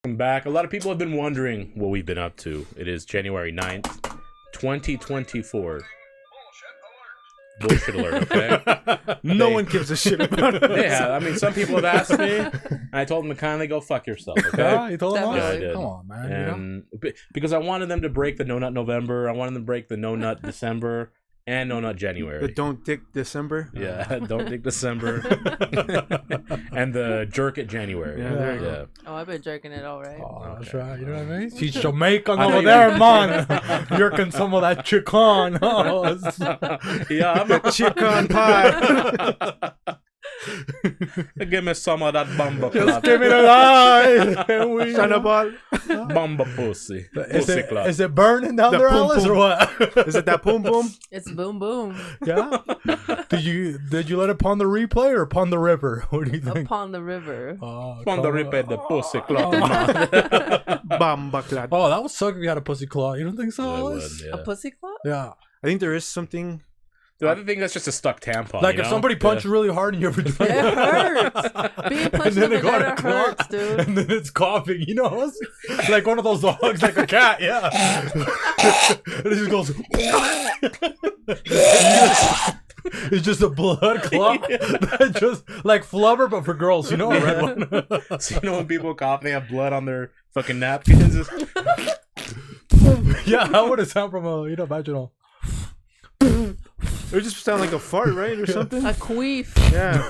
Welcome back. A lot of people have been wondering what we've been up to. It is January 9th, 2024. Bullshit alert, okay? No one gives a shit about it. Yeah, I mean, some people have asked me, and I told them to kindly go fuck yourself, okay? Yeah, you told them Yeah, I did. Come on, man. And because I wanted them to break the No Nut November, I wanted them to break the No Nut December, and No Nut January. The Don't Dick December? Yeah, Don't Dick December. And the Jerk It January. Yeah, there you go. Oh, I've been jerking it all right. Oh, that's right. You know what I mean? She's Jamaican over there, man. Yerking some of that chicken. Yeah, I'm a Chicken pie. Give me some of that bumba Just clot. give me the lie. Shonaball. Bumba pussy. Is Pussy clot. it burning down The there, boom, Alice, boom. or what? Is it that boom boom? It's boom boom Yeah. Did you let it upon the replay or upon the river? What do you think? upon the river. Oh, Upon the rip at the pussy clot. Bamba clad. Oh, that would suck if you had a pussy claw. You don't think so, I would, Alice? yeah. A pussy clot? Yeah. I think there is something. Dude, I think that's just a stuck tampon. Like you if know? somebody punches really hard in your It vagina. hurts. Being punched in the vagina hurts, dude. And then it's coughing, you know? It's like one of those dogs, like a cat, yeah. And it just goes. It's just a blood clot. That just like flubber, but for girls, you know, a red one. So you know when people cough, they have blood on their fucking napkins. Yeah, how would it sound from a vaginal? It would just sound like a fart, right? Or something? A queef. Yeah.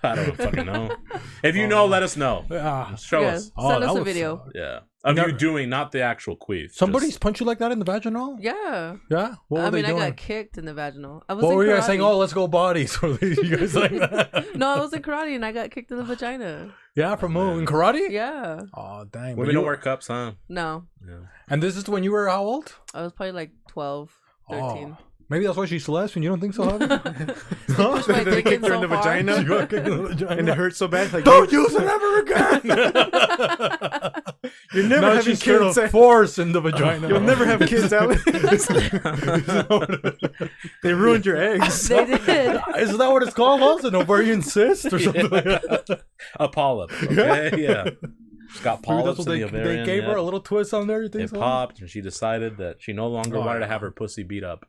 I don't fucking know. If you know, let us know. Yeah. Show Yeah. us. Oh, Send that us a would video. suck. Yeah. Of Never- you doing, not the actual queef. Somebody's punched you like that in the vaginal? Yeah. Yeah. What were I they mean, doing? I got kicked in the vaginal. I was What in were you guys karate. saying? Oh, let's go bodies. Were you guys saying that? No, I was in karate and I got kicked in the vagina. Yeah, from who? In karate? Yeah. Oh, dang. Women don't wear cups, huh? No. Yeah. And this is when you were how old? I was probably like 12, 13. Oh. Maybe that's why she's celeste, and you don't think so, Javi? Pushed my They dick in kicked her so in the hard. vagina. You got kicked in the vagina. And it hurt so bad. Like, Don't use it ever again! You're never Now having she's trying kids. to force in the vagina. You'll never have kids, Alex. They ruined your eggs. They did. Isn't that what it's called, also? An ovarian cyst or something like that? A polyp. Okay. Yeah. She's got Maybe polyps that's in what the ovarian. they gave yeah. her a little twist on there, you think It so? popped, and she decided that she no longer Oh, wanted to yeah. have her pussy beat up.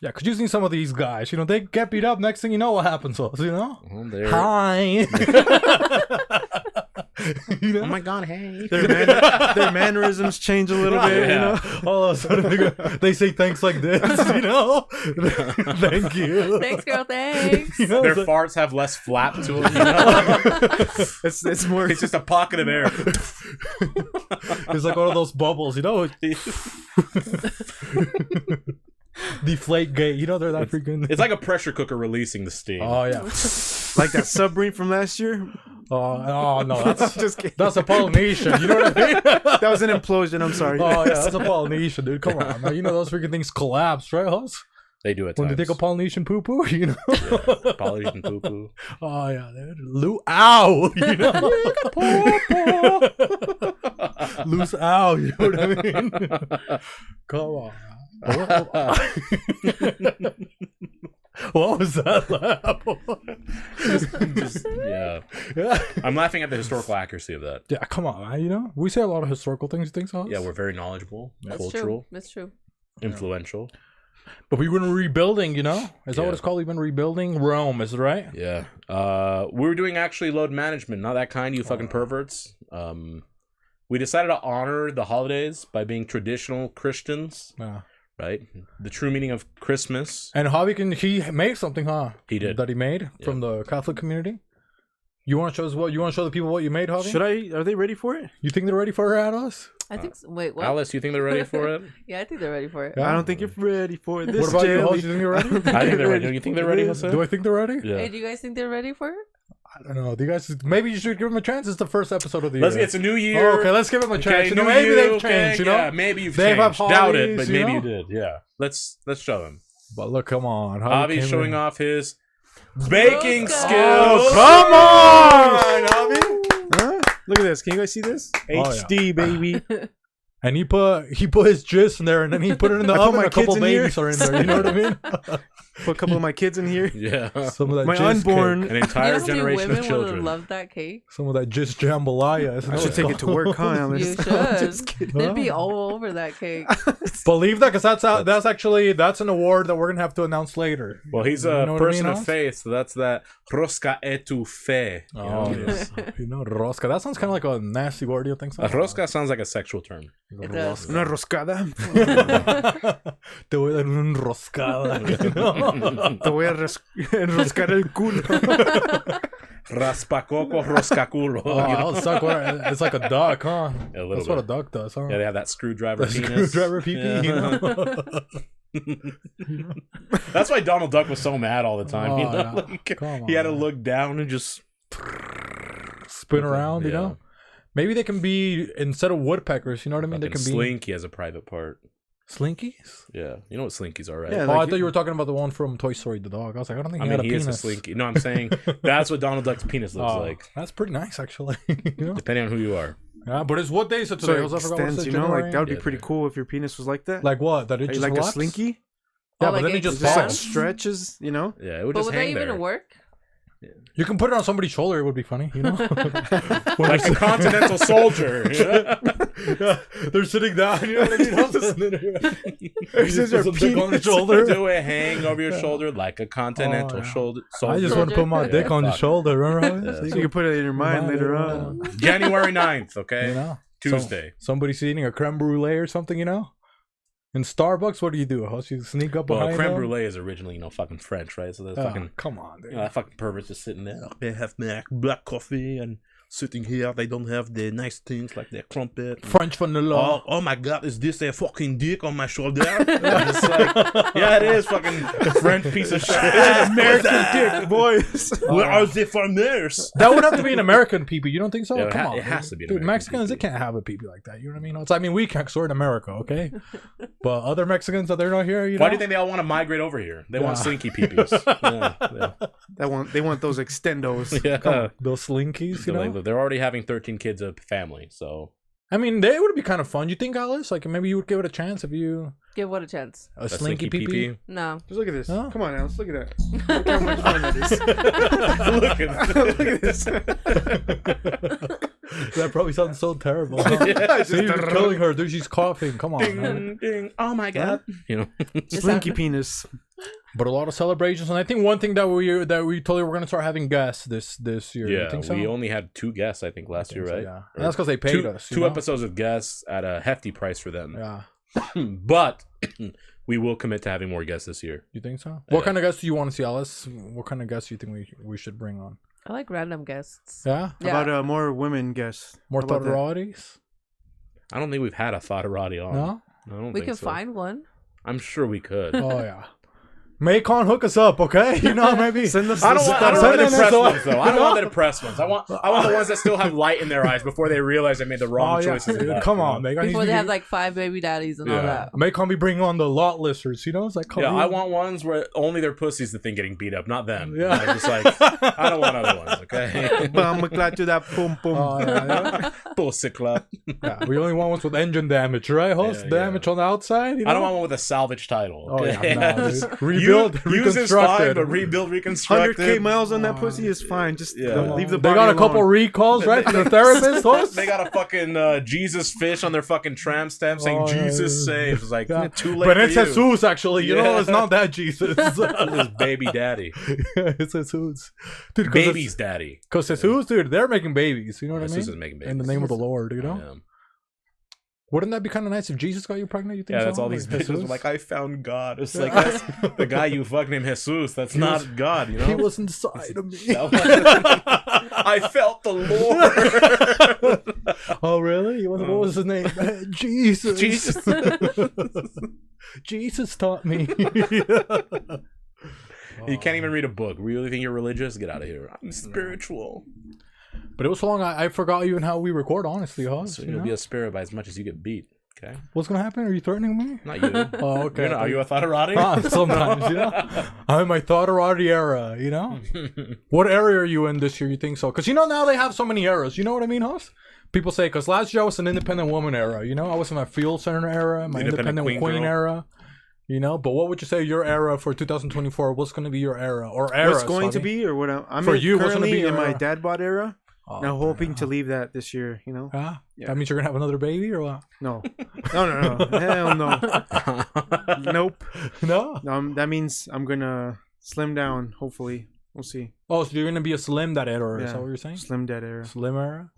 Yeah, because you've seen some of these guys, they get beat up, next thing you know what happens to us, you know? Well, they're- Hi! You know? Oh my god, hey. Their mannerisms change a little bit, you know? All of a sudden they say thanks like this, you know? Thank you. Thanks, girl. Thanks. You know, Their it's like- farts have less flap to them, you know? It's more. It's just a pocket of air. it's like one of those bubbles, you know? Deflate gate, you know, they're that freaking. It's like a pressure cooker releasing the steam. Oh, yeah. like that submarine from last year. Oh, no, that's Just kidding. that's a Polynesian, you know what I mean? That was an implosion. I'm sorry. Oh, yeah, that's a Polynesian, dude. Come on, man. You know those freaking things collapse, right, Hoss? They do it When they take a Polynesian poo-poo, you know? yeah. Polynesian poo-poo. Oh, yeah, dude. Ow! You know? Loose ow, you know what I mean? Come on. What was that laugh? Yeah. Yeah. I'm laughing at the historical accuracy of that. Yeah, come on, man. You know, we say a lot of historical things, you think so? Yeah, we're very knowledgeable, That's cultural, true. That's true. influential. But we've been rebuilding, you know? Is that Yeah. what it's called? We've been rebuilding Rome, is it right? Yeah. We were doing actually load management, not that kind, you fucking perverts. We decided to honor the holidays by being traditional Christians, Yeah. right? The true meaning of Christmas. And Javi he made something, huh? He did. That he made from the Catholic community. You want to show us what? You want to show the people what you made, Javi? Should I? Are they ready for it? You think they're ready for her at us? I think. Wait, what? Alice, you think they're ready for it? Yeah, I think they're ready for it. Yeah. I don't think you're ready for it. This What about you, jelly. Hoss? You think you're ready? I think they're ready. Do you think they're ready, Jose? Do I think they're ready? Yeah. Hey, do you guys think they're ready for it? I don't know. Do you guys? Maybe you should give them a chance. It's the first episode of the year. It's a new year. Oh, okay, let's give them a chance. Okay, You know, new maybe you, they've okay, changed. You know, yeah, maybe you've They've changed. had Doubt it, holidays, but you maybe know? you did. Yeah. Let's show them. but look, come on. Javi's showing off his baking Roscas. skills. Come on, Javi. Huh? Look at this. Can you guys see this? Oh, yeah. HD, baby. And he put his gist in there, and then he put it in the I put oven. my A couple kids in here. babies are in there. You know what I mean? Put a couple of my kids in here. Yeah. Some of that My jizz unborn. cake. An entire You know how many generation of women would have children. loved that cake? Some of that jizz jambalaya. Isn't I that should what take it's it to called? work, huh? I'm You just should. kidding. They'd be all over that cake. Believe that, because that's an award that we're gonna have to announce later. Well, he's You a know what I person mean, of Hans? faith, so that's that Rosca etouffee. Oh yes, Rosca. That sounds kind of like a nasty word. Do you think so? A rosca sounds like a sexual term. It does. Una roscada. Te voy a dar una enroscada. Te voy a enroscar el culo. Raspacoco roscaculo. Oh, it's like a duck, huh? A little That's what a bit. duck does, huh? Yeah, they have that screwdriver The penis. screwdriver pee-pee, you know? That's why Donald Duck was so mad all the time. Oh, you know? yeah. Like, Come he had to on. look down and just Spin around, you Yeah. know? Maybe they can be, instead of woodpeckers, you know what I mean? They fucking can be Slinky has a private part. slinkies? Yeah, you know what Slinkies are, right? Yeah, Oh, like I thought you were talking about the one from Toy Story, the dog. I was like, I don't think I he mean, had a he is penis. a Slinky. No, I'm saying that's what Donald Duck's penis looks Oh, like, that's pretty nice, actually. You know? depending on who you are. Yeah, but it's what day is it So today? it I forgot what extends, it's you know, like that would be Yeah, pretty dude. cool if your penis was like that. Like what? That it Are you just like a relax? slinky? Yeah, Oh, but like then it it just Just like falls. stretches, you know? Yeah, it would But just would that hang even there. work? You can put it on somebody's shoulder. It would be funny, you know? Like a continental soldier. Yeah? Yeah, they're sitting down, you know what I mean? It's just their Put some dick on the penis. shoulder. Do it hang over your shoulder like a continental Oh, yeah. shoulder. I Soldier. just want to put my Yeah, dick on your fuck. shoulder, right? Yeah. So So you you can put it in your mind later Mind on. later January 9th, okay? You know? Tuesday. Somebody's eating a creme brulee or something, you know? In Starbucks, what do you do? How you sneak up Well, behind creme them? brulee is originally, fucking French, right? So there's Ah, fucking, come on, dude. that fucking pervert's just sitting there. They have black coffee and sitting here. They don't have the nice things like their crumpet. French vanilla. Oh my God! Is this a fucking dick on my shoulder? It's like, yeah, it is fucking French piece of shit. American dick, boys. Where are the farmers? That would have to be an American peepee. You don't think so? Yeah, Come on. it has to be an Dude, American Mexicans, they peepee. can't have a peepee like that. You know what I mean? I mean, we can't, 'cause we're in America, okay? But other Mexicans that they're not here, you know? Why do you think they all want to migrate over here? They want Yeah. Slinky PeePees. They want those extendos. Yeah. Those slinkies, you know? They're already having 13 kids a family, so I mean, they would be kind of fun. You think, Alice? Like, maybe you would give it a chance if you... Give what a chance? A slinky peepee? No. Just look at this. Huh? Come on, Alice. Look at that. Look how much fun that is. Look at Look at this. That probably sounds so terrible. Yeah, See, you're killing her, dude. She's coughing. Come on, man. ding, ding. Oh my God! You know, Slinky penis. But a lot of celebrations, and I think one thing that we totally were gonna start having guests this year. You yeah. think so? We only had 2 guests, I think, last year, So, right? yeah, Or and that's because they paid two, us. you two know? episodes of guests at a hefty price for them. Yeah, But we will commit to having more guests this year. you think so? Yeah. What kind of guests do you want to see, Alice? What kind of guests do you think we should bring on? I like random guests. Yeah, Yeah. How about more women guests? more How about that? thoughterati's? I don't think we've had a Thotarati on. No. I don't We think can so. find one. I'm sure we could. Oh yeah. Macon, hook us up, okay? You know, maybe. Send us I don't want the Send depressed us- ones though. I don't want the depressed ones. I want the ones that still have light in their eyes before they realize they made the wrong Oh, yeah. choices. in life, Come you know? on, Macon. Before they have like 5 baby daddies and all Yeah. that. Macon be bringing on the lot listers, you know? It's like, come Yeah, on. I want ones where only their pussy's the thing getting beat up, not them. Yeah. Like, just like I don't want other ones. Okay. Bum, glad to that pum pum. Oh, yeah. Pussy club. Yeah, we only want ones with engine damage, right? Host Yeah, damage on the outside. You know? I don't want one with a salvage title. Oh Okay? yeah, no, dude. Rebuild, Use is fine, reconstructed. but rebuild, reconstructed. 100K miles on that pussy is fine. Just Yeah. don't leave the They body got a couple alone. recalls, right? From the therapist. Host? They got a fucking Jesus fish on their fucking tram stamp saying Oh, yeah, Jesus yeah. saves. It's like Yeah. too late But for it's you. Jesus, actually. You know, Yeah. it's not that Jesus. This is baby daddy. It's Jesus. Dude, Baby's daddy. Because Jesus, dude, they're making babies. You know what I Jesus mean? is making In the babies. name of the Lord, you know? Yeah. Wouldn't that be kind of nice if Jesus got you pregnant? You think Yeah, so? that's all these Like, bitches are Jesus? like, I found God. It's like, that's the guy you fucked named Jesus. That's not God, you know? He was inside of me. I felt the Lord. Oh, really? What was his name? Jesus. Jesus. Jesus taught me. You can't even read a book. Really think you're religious? Get out of here. I'm spiritual. But it was so long, I forgot even how we record, honestly, huh? So you'll be a spirit by as much as you get beat. Okay? What's going to happen? Are you threatening me? Not you. Oh, okay. Are you a Thotarati? Ah, sometimes, you know? I'm in my Thotarati era, you know? What area are you in this year, you think so? Because, you know, now they have so many eras. You know what I mean, Hoss? People say, because last year I was an independent woman era, you know? I was in my field center era, my independent queen girl. era. You know, but what would you say your era for 2024? What's going to be your era or era? What's going to be, or what? I'm For you, what's gonna currently be your in my era? dad bod era. Oh, Now hoping to leave that this year. You know. Huh? Yeah. That means you're gonna have another baby or what? No. No. Hell no. Nope. No. That means I'm gonna slim down. Hopefully, we'll see. Oh, so you're gonna be a slim that era? Is Yeah. that what you're saying? Slim dad era. Slim era.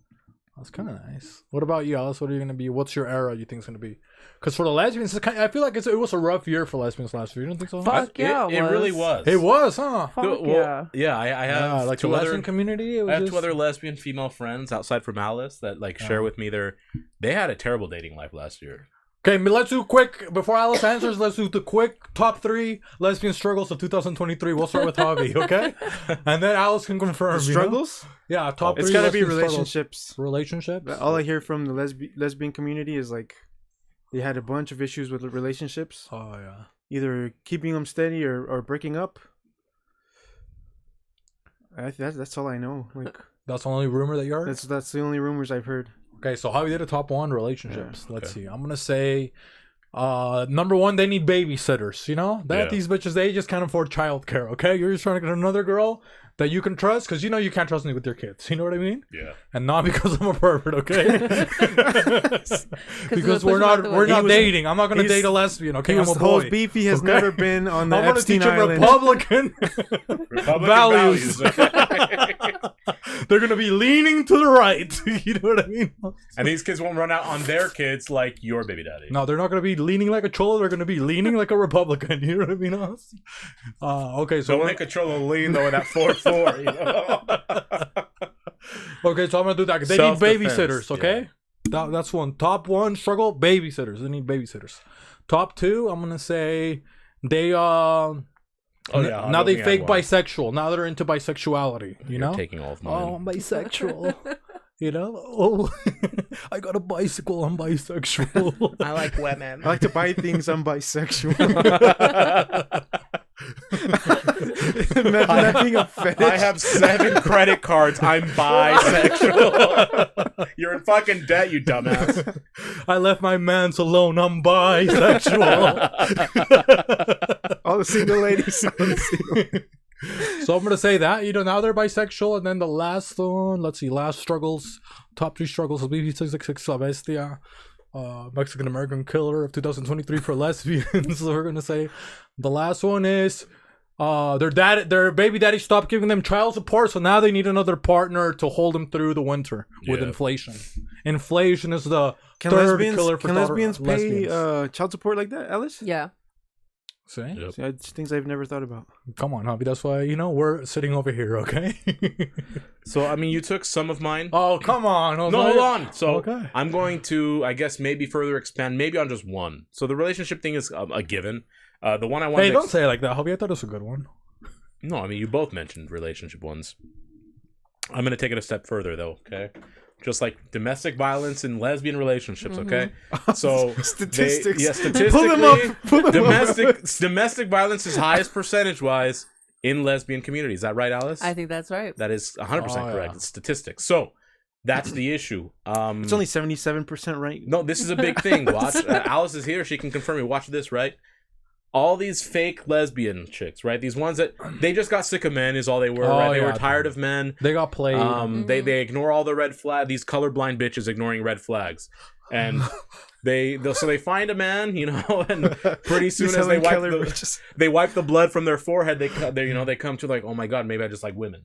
That's kind of nice. What about you, Alice? What are you gonna be? What's your era you think is gonna be? Because for the lesbians, I feel like it was a rough year for lesbians last year. You don't think so? Fuck yeah, it really was. It was, huh? Fuck Well, yeah. I have Yeah, like the two lesbian other. community. It was I have just... two other lesbian female friends outside from Alice that like share with me they had a terrible dating life last year. Okay, let's do quick before Alice answers. Let's do the quick top 3 lesbian struggles of 2023. We'll start with Javi, okay? And then Alice can confirm. Struggles? Yeah, top 3. It's gotta be lesbian struggles. relationships. Relationships. All I hear from the lesbian community is like they had a bunch of issues with the relationships, Oh yeah. either keeping them steady or breaking up. That's all I know. Like That's the only rumor that you heard. that's the only rumors I've heard. Okay, so Javi did a top 1 relationships. Yeah, Let's okay. see. I'm gonna say, number 1, they need babysitters. You know that Yeah. these bitches they just can't afford childcare. Okay, you're just trying to get another girl that you can trust because you know you can't trust me with your kids. You know what I mean? Yeah. And not because I'm a pervert, okay? because we're not He was- dating. I'm not gonna he's- date a lesbian, okay? He I'm was a the whole boy. Beefy has Okay? never been on the I'm gonna Epstein teach him Island. Republican Republican values. values. They're gonna be leaning to the right. You know what I mean? And these kids won't run out on their kids like your baby daddy. No, they're not gonna be leaning like a cholo. They're gonna be leaning like a Republican. You know what I mean? Okay, so Don't make a cholo lean though in that 4-4. You know? okay, so I'm gonna do that. They need Self-defense, babysitters. Okay, that's one. Top 1 struggle: babysitters. They need babysitters. Top 2, I'm gonna say they Oh yeah. I now don't they think I fake won. bisexual. Now they're into bisexuality. You You're know? taking all of mine. Oh, I'm bisexual. You know? Oh, I got a bicycle. I'm bisexual. I like women. I like to buy things. I'm bisexual. Imagine that being a fetish. I have 7 credit cards. I'm bisexual. You're in fucking debt, you dumbass. I left my mans alone. I'm bisexual. All the single ladies. So I'm gonna say that, you know, now they're bisexual, and then the last one, let's see, last struggles, top 3 struggles will be 666 La Bestia, Mexican American killer of 2023 for lesbians. So we're gonna say the last one is their baby daddy stopped giving them child support, so now they need another partner to hold them through the winter with Yeah. inflation. Inflation is the Can third killer for lesbians pay lesbians. child support like that, Alice? Yeah. See? Yep. See, it's things I've never thought about. Come on, Javi. That's why, you know, we're sitting over here, okay? So I mean, you took some of mine. Oh, come on. No, hold on. So Okay. I'm going to, I guess, maybe further expand, maybe on just one. So the relationship thing is a given. The one I want. Hey, don't say it like that, Javi. I thought it was a good one. No, I mean you both mentioned relationship ones. I'm going to take it a step further, though. Okay, just like domestic violence in lesbian relationships. Okay, so Statistics. statistically, Pull them up. Pull them domestic violence is highest percentage wise in lesbian communities. Is that right, Alice? I think that's right. That is 100% Oh, correct. yeah. It's statistics. So that's the issue. It's only 77% right. No, this is a big thing. Watch. Alice is here. She can confirm it. Watch this, right? All these fake lesbian chicks, right? These ones that they just got sick of men is all they were, Oh, right? They yeah. were tired of men. They got played. They ignore all the red flag. These colorblind bitches ignoring red flags, and they find a man, you know, and pretty soon as they wipe the blood from their forehead, they come to like, oh my god, maybe I just like women.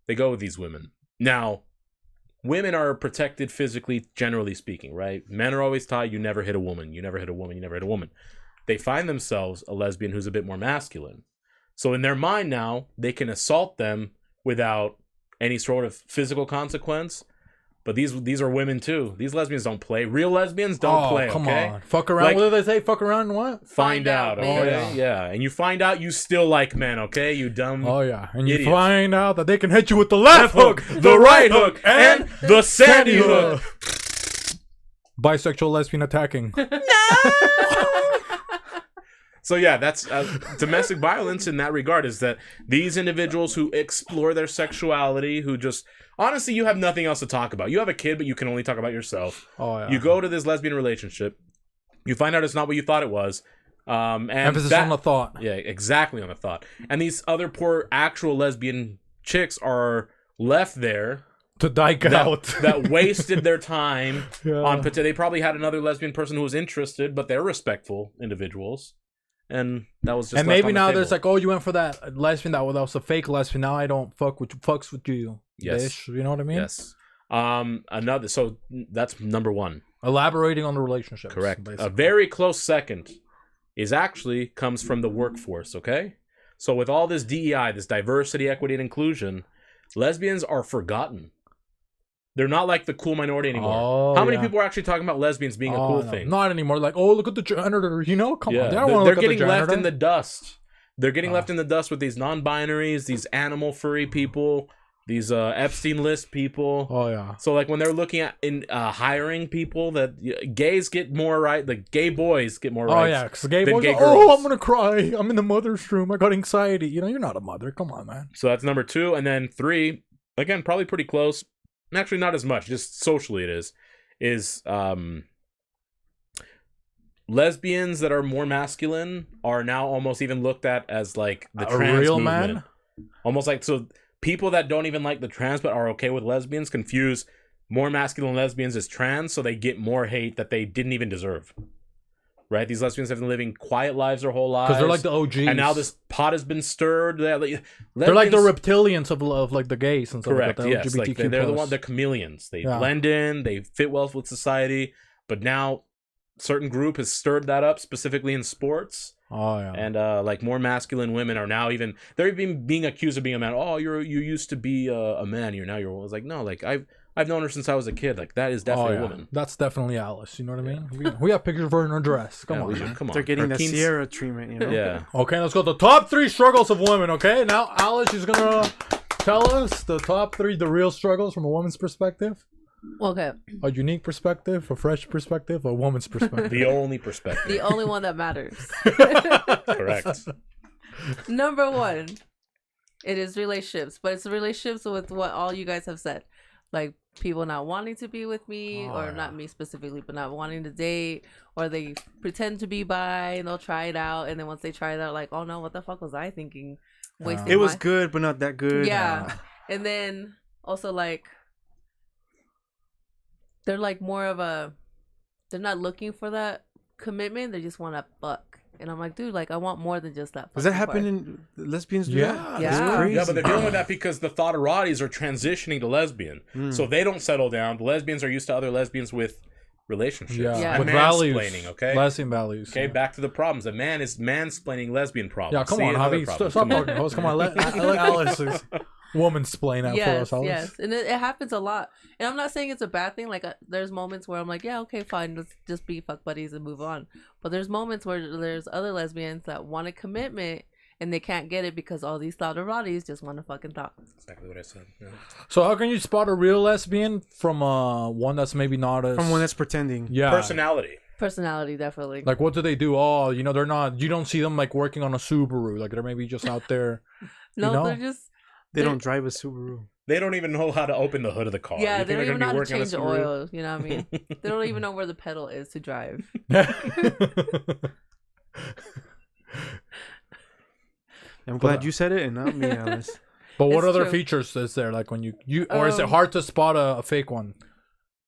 They go with these women. Now, women are protected physically, generally speaking, right? Men are always taught you never hit a woman, you never hit a woman, you never hit a woman. They find themselves a lesbian who's a bit more masculine. So in their mind now, they can assault them without any sort of physical consequence. But these are women too. These lesbians don't play. Real lesbians don't play, come okay? on. Fuck around. Like- what do they say? Fuck around and what? Find out, baby. okay? Yeah. And you find out you still like men, okay? You dumb Oh, yeah. And you idiots. find out that they can hit you with the left hook, the right hook, and the sandy hook. Bisexual lesbian attacking. So yeah, that's domestic violence in that regard is that these individuals who explore their sexuality, who just, honestly, you have nothing else to talk about. You have a kid, but you can only talk about yourself. Oh, yeah. You go to this lesbian relationship, you find out it's not what you thought it was. And emphasis on the thought. Yeah, exactly, on the thought. And these other poor actual lesbian chicks are left there to dyke out. that wasted their time on. They probably had another lesbian person who was interested, but they're respectful individuals. And that was just. And maybe now there's like, oh, you went for that lesbian that was a fake lesbian. Now I don't fucks with you. Yes, bitch. You know what I mean? Yes. Another. So that's number one. Elaborating on the relationship. Correct. Basically. A very close second comes from the workforce. Okay. So with all this DEI, this diversity, equity, and inclusion, lesbians are forgotten. They're not like the cool minority anymore. Oh, how many people are actually talking about lesbians being a cool thing? Not anymore. Like, oh, look at the janitor. You know, come on. They're getting left in the dust. They're getting left in the dust with these non-binaries, these animal furry people, these Epstein list people. Oh yeah. So like when they're looking at hiring people, that gays get more right. The gay boys get more rights. Oh yeah, because gay boys. I'm gonna cry. I'm in the mother's room. I got anxiety. You know, you're not a mother. Come on, man. So that's number 2, and then 3. Again, probably pretty close. Actually, not as much. Just socially, it is lesbians that are more masculine are now almost even looked at as like the trans real movement. man. Almost like, so people that don't even like the trans but are okay with lesbians confuse more masculine lesbians as trans, so they get more hate that they didn't even deserve. Right? These lesbians have been living quiet lives their whole lives. Because they're like the OGs. And now this pot has been stirred. They're like the reptilians of like the gays and stuff. Correct, like that, yes. Like they're chameleons. They blend in, they fit well with society. But now certain group has stirred that up, specifically in sports. Oh yeah. And like more masculine women are now they're even being accused of being a man. Oh, you used to be a man. You're a woman. It's like, no, like I've known her since I was a kid. Like that is definitely a woman. That's definitely Alice. You know what I mean? We have pictures of her in her dress. Come on, man. Come on. They're getting the Sierra treatment, you know? Yeah. Okay, let's go to the top 3 struggles of women. Okay, now Alice is gonna tell us the top 3, the real struggles from a woman's perspective. Okay. A unique perspective, a fresh perspective, a woman's perspective. The only perspective. The only one that matters. Correct. Number 1, it is relationships, but it's relationships with what all you guys have said. Like people not wanting to be with me, not me specifically, but not wanting to date, or they pretend to be bi and they'll try it out, and then once they try it out, like, oh no, what the fuck was I thinking? It was good, but not that good. Yeah. And then also like they're like more of they're not looking for that commitment, they just want to fuck. And I'm like, dude, like I want more than just that. Does that happen in lesbians? Yeah. That's crazy. Yeah, but they're dealing with that because the thotarotis are transitioning to lesbian, so they don't settle down. The lesbians are used to other lesbians with relationships. Yeah. With mansplaining, okay? Lesbian values. Okay, back to the problems. A man is mansplaining lesbian problems. Yeah, come on, Javi. Stop talking, host. Come on, let Alice's woman-splain out for us, Alice. Yes, and it happens a lot. And I'm not saying it's a bad thing. Like, there's moments where I'm like, yeah, okay, fine, let's just be fuck buddies and move on. But there's moments where there's other lesbians that want a commitment and they can't get it because all these thotarotis just want to fucking talk. Exactly what I said. Yeah. So how can you spot a real lesbian from one that's maybe not as... From one that's pretending. Yeah. Personality, definitely. Like, what do they do? Oh, you know, they're not... You don't see them, like, working on a Subaru. Like, they're maybe just out there... No, they're just... They don't drive a Subaru. They don't even know how to open the hood of the car. Yeah, they don't even know how to change the oil. You know what I mean? They don't even know where the pedal is to drive. I'm glad you said it and not me, Alice. But what other features is there? Like when you or is it hard to spot a fake one?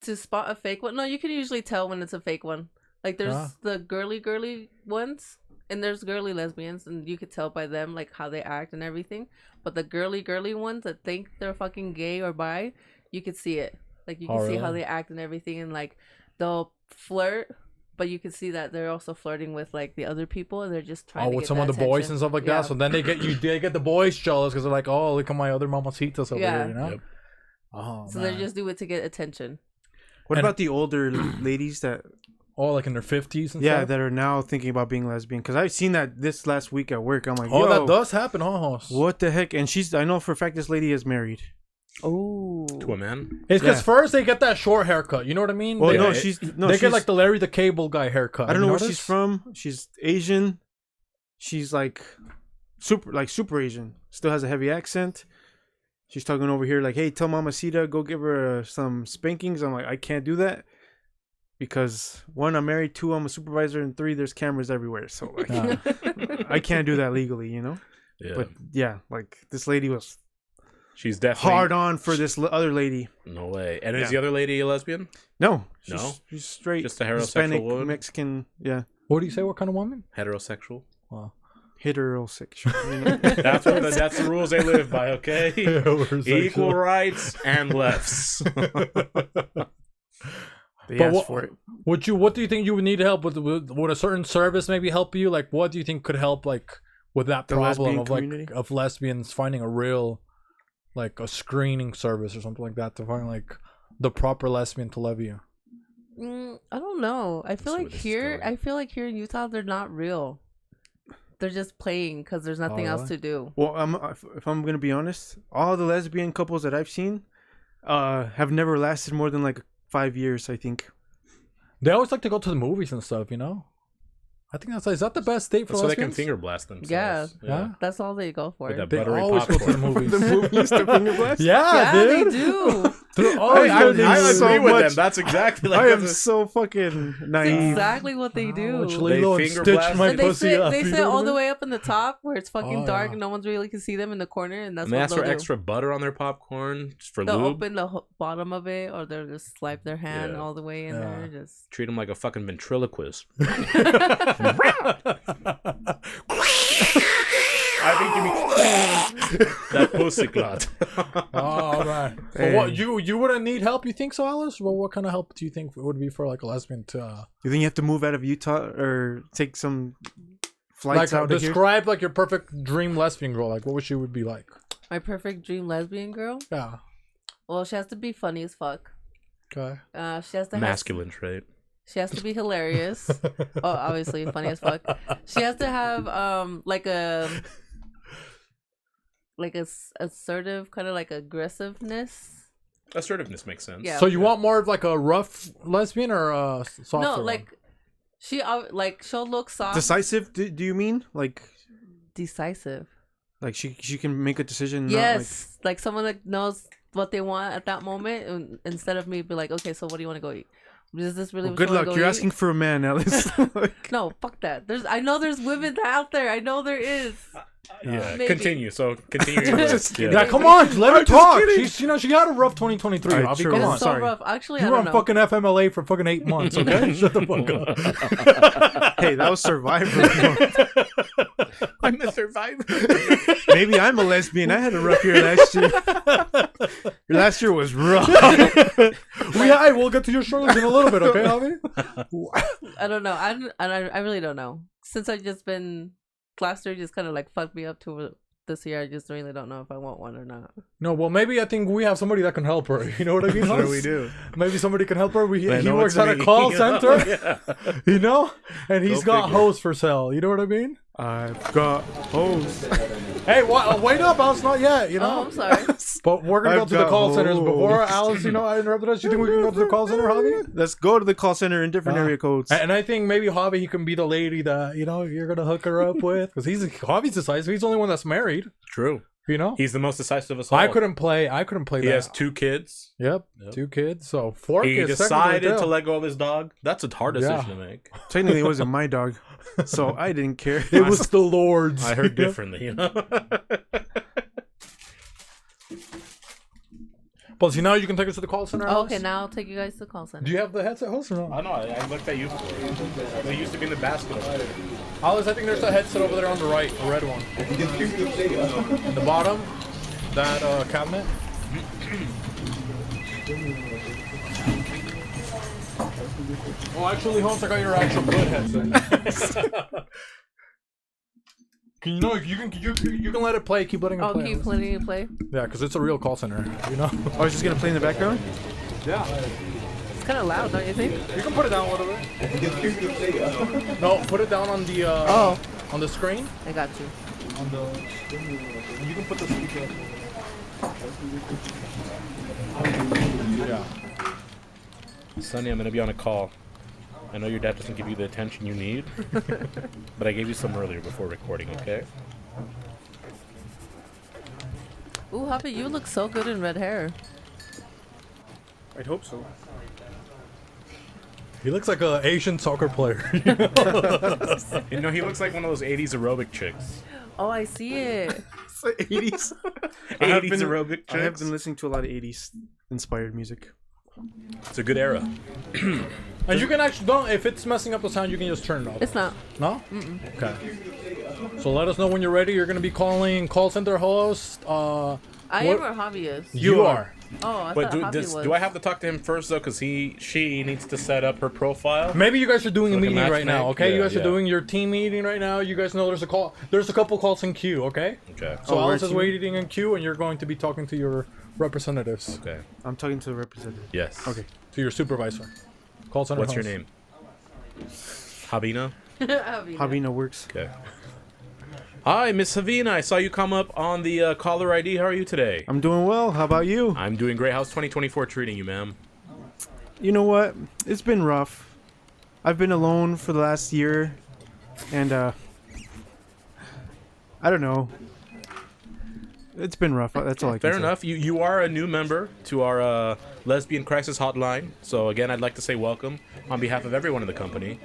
To spot a fake one? No, you can usually tell when it's a fake one. Like there's the girly ones, and there's girly lesbians, and you could tell by them like how they act and everything. But the girly ones that think they're fucking gay or bi, you could see it. Like you can see how they act and everything, and like they'll flirt. But you can see that they're also flirting with like the other people, and they're just trying to get with some of the boys and stuff like that. So then they get the boys jealous because they're like, oh, look at my other mamacitas over here, you know? Yep. Oh, so they just do it to get attention. What about the older ladies that? Oh, like in their 50s and stuff? stuff? That are now thinking about being lesbian. Because I've seen that this last week at work. I'm like, oh, that does happen, huh? What the heck? And I know for a fact this lady is married. Oh, to a man. It's because first they get that short haircut. You know what I mean? Well, they get like the Larry the Cable Guy haircut. I don't know where she's from. She's Asian. She's like super Asian. Still has a heavy accent. She's talking over here like, "Hey, tell Mamacita go give her some spankings." I'm like, I can't do that. because 1, I'm married, 2, I'm a supervisor, and 3, there's cameras everywhere. So like, I can't do that legally, you know. Yeah. But yeah, like this lady was She's definitely hard on for this other lady. No way. And is the other lady a lesbian? No, No? she's straight, Just a heterosexual Hispanic, woman? Mexican. Yeah, What do you say? What kind of woman? Heterosexual. Wow. heterosexual. You know? That's the rules they live by, okay? Equal rights and lefts. They But asked for it. What do you think you would need help with? Would a certain service maybe help you? Like, what do you think could help, like, with that The problem lesbian of like community? of lesbians finding a real, like, a screening service or something like that to find like the proper lesbian to love you? I don't know. I feel see like where this is going. here in Utah, they're not real. They're just playing because there's nothing else really? to do. Well, if I'm gonna be honest, all the lesbian couples that I've seen, have never lasted more than like 5 years. I think. They always like to go to the movies and stuff, you know. I think is that the best date for So they can lesbians? finger blast themselves. Yeah. Yeah. That's all they go for. With that They buttery always go to the popcorn. movies. The movies to finger blast. Yeah, they dude. do. They're I always going to agree the so with much. them. That's exactly like I am this. so fucking That's naive. exactly what they do. Which They Lilo and finger Stitch blast my And they pussy sit, up. they you sit know what all I the mean? way up in the top where it's fucking Oh, dark yeah. and no one's really can see them in the corner, and that's And they what ask they'll for do. extra butter on their popcorn just for They'll lube. open the bottom of it, or they'll just swipe their hand Yeah. all the way in there. Just Treat them like a fucking ventriloquist. I think you mean that pussy clot. Oh man! But what you wouldn't need help? You think so, Alice? Well, what kind of help do you think would be for like a lesbian to You think you have to move out of Utah or take some like flights out of here? describe like your perfect dream lesbian girl? Like, what would she would be like? my perfect dream lesbian girl. Yeah. Well, she has to be funny as fuck. Okay. She has to Masculine trait. She has to be hilarious. Oh, obviously funny as fuck. She has to have like a assertive kind of like aggressiveness. Assertiveness makes sense. Yeah. So you want more of like a rough lesbian or a softer No, one? like she she'll look soft. Decisive? Do you mean like Decisive. she can make a decision? Yes, like someone that knows what they want at that moment, and instead of me be like, okay, so what do you want to go eat? Is this really? Well, what good you wanna luck. go You're eat? asking for a man, Alice. No, fuck that. I know there's women out there. I know there is. Yeah. Maybe. Continue. So continue. Your Just list. Yeah, come on, let her I'm just talk. kidding. She had a rough 2023. Alright, Javi, true. come It's on. It's so sorry. rough. Actually, You I were don't on know. fucking FMLA for fucking 8 months, okay? Shut the fuck up. Hey, that was Survivor. I'm a survivor. Maybe I'm a lesbian. I had a rough year last year. Your last year was rough. We'll get to your struggles in a little bit, okay, Javi? I don't know. I really don't know. Since I've just been last year, just kind of like fucked me up to this year. I just really don't know if I want one or not. No, well, maybe I think we have somebody that can help her. You know what I mean? Sure Hans? we do. Maybe somebody can help her. He know works it's at a me. call You know? center, Yeah. you know? And he's Go got figure. hoes for sale. You know what I mean? I've got hoes. Hey, wait up, Alice, not yet, you Oh, know? I'm sorry. But we're going to go I've to the got call centers. hoes. Before Alice, I interrupted us. You think we can go to the call center, Javi? Let's go to the call center in different area codes. And I think maybe Javi, he can be the lady that, you're going to hook her up with. Because Javi's decisive. He's the only one that's married, True. you know? He's the most decisive of us all. I couldn't play He that. has 2 kids. Yep, 2 kids. So 4 He kids. decided technically, to let go of his dog. That's a hard decision to make. Technically, it wasn't my dog, so I didn't care. It was the Lord's. I heard differently, you know. But see, now you can take us to the call center. Oh, Alice? okay, now I'll take you guys to the call center. Do you have the headset host or no? I know. I looked at you for it. They used to be in the basket over there. Alice, I think there's a headset over there on the right, a red one. In the bottom, that cabinet. Oh, actually, Holmes, I got your actual good headset. You can let it play. Keep letting it Oh, play. keep letting it play. Yeah, because it's a real call center. You know. I was just gonna play in the background. Yeah. It's kind of loud, don't you think? You can put it down a little bit. No, put it down on the on the screen. I got you. On the. You can put the speaker. Yeah. Sonny, I'm going to be on a call. I know your dad doesn't give you the attention you need, but I gave you some earlier before recording, okay? Ooh, Javi, you look so good in red hair. I'd hope so. He looks like an Asian soccer player. You know, he looks like one of those 80s aerobic chicks. Oh, I see it. It's like 80s. 80s aerobic chicks. I have been listening to a lot of 80s inspired music. It's a good era. And you can actually don't. If it's messing up the sound, you can just turn it off. It's not. No. Okay. So let us know when you're ready. You're gonna be calling call center host. I am or Javi is. You are. Oh, I But thought Javi was. do I have to talk to him first though? Because she needs to set up her profile. Maybe you guys are doing So a like a meeting right now. matchmake? Okay, you Yeah, guys are yeah. doing your team meeting right now. You guys know there's a call. There's a couple calls in queue. Okay. Okay. So Oh, Alice we're is team- waiting in queue, and you're going to be talking to your representatives, Okay. I'm talking to the representative. Yes. Okay. to your supervisor. Call center. What's your host. name? Havina. Javi. Javina works. Okay. Hi, Miss Havina. I saw you come up on the caller ID. How are you today? I'm doing well. How about you? I'm doing great. How's 2024 treating you, ma'am? You know what? It's been rough. I've been alone for the last year, and I don't know. It's been rough. That's all I can Fair say. enough. You are a new member to our Lesbian Crisis Hotline. So again, I'd like to say welcome on behalf of everyone in the company.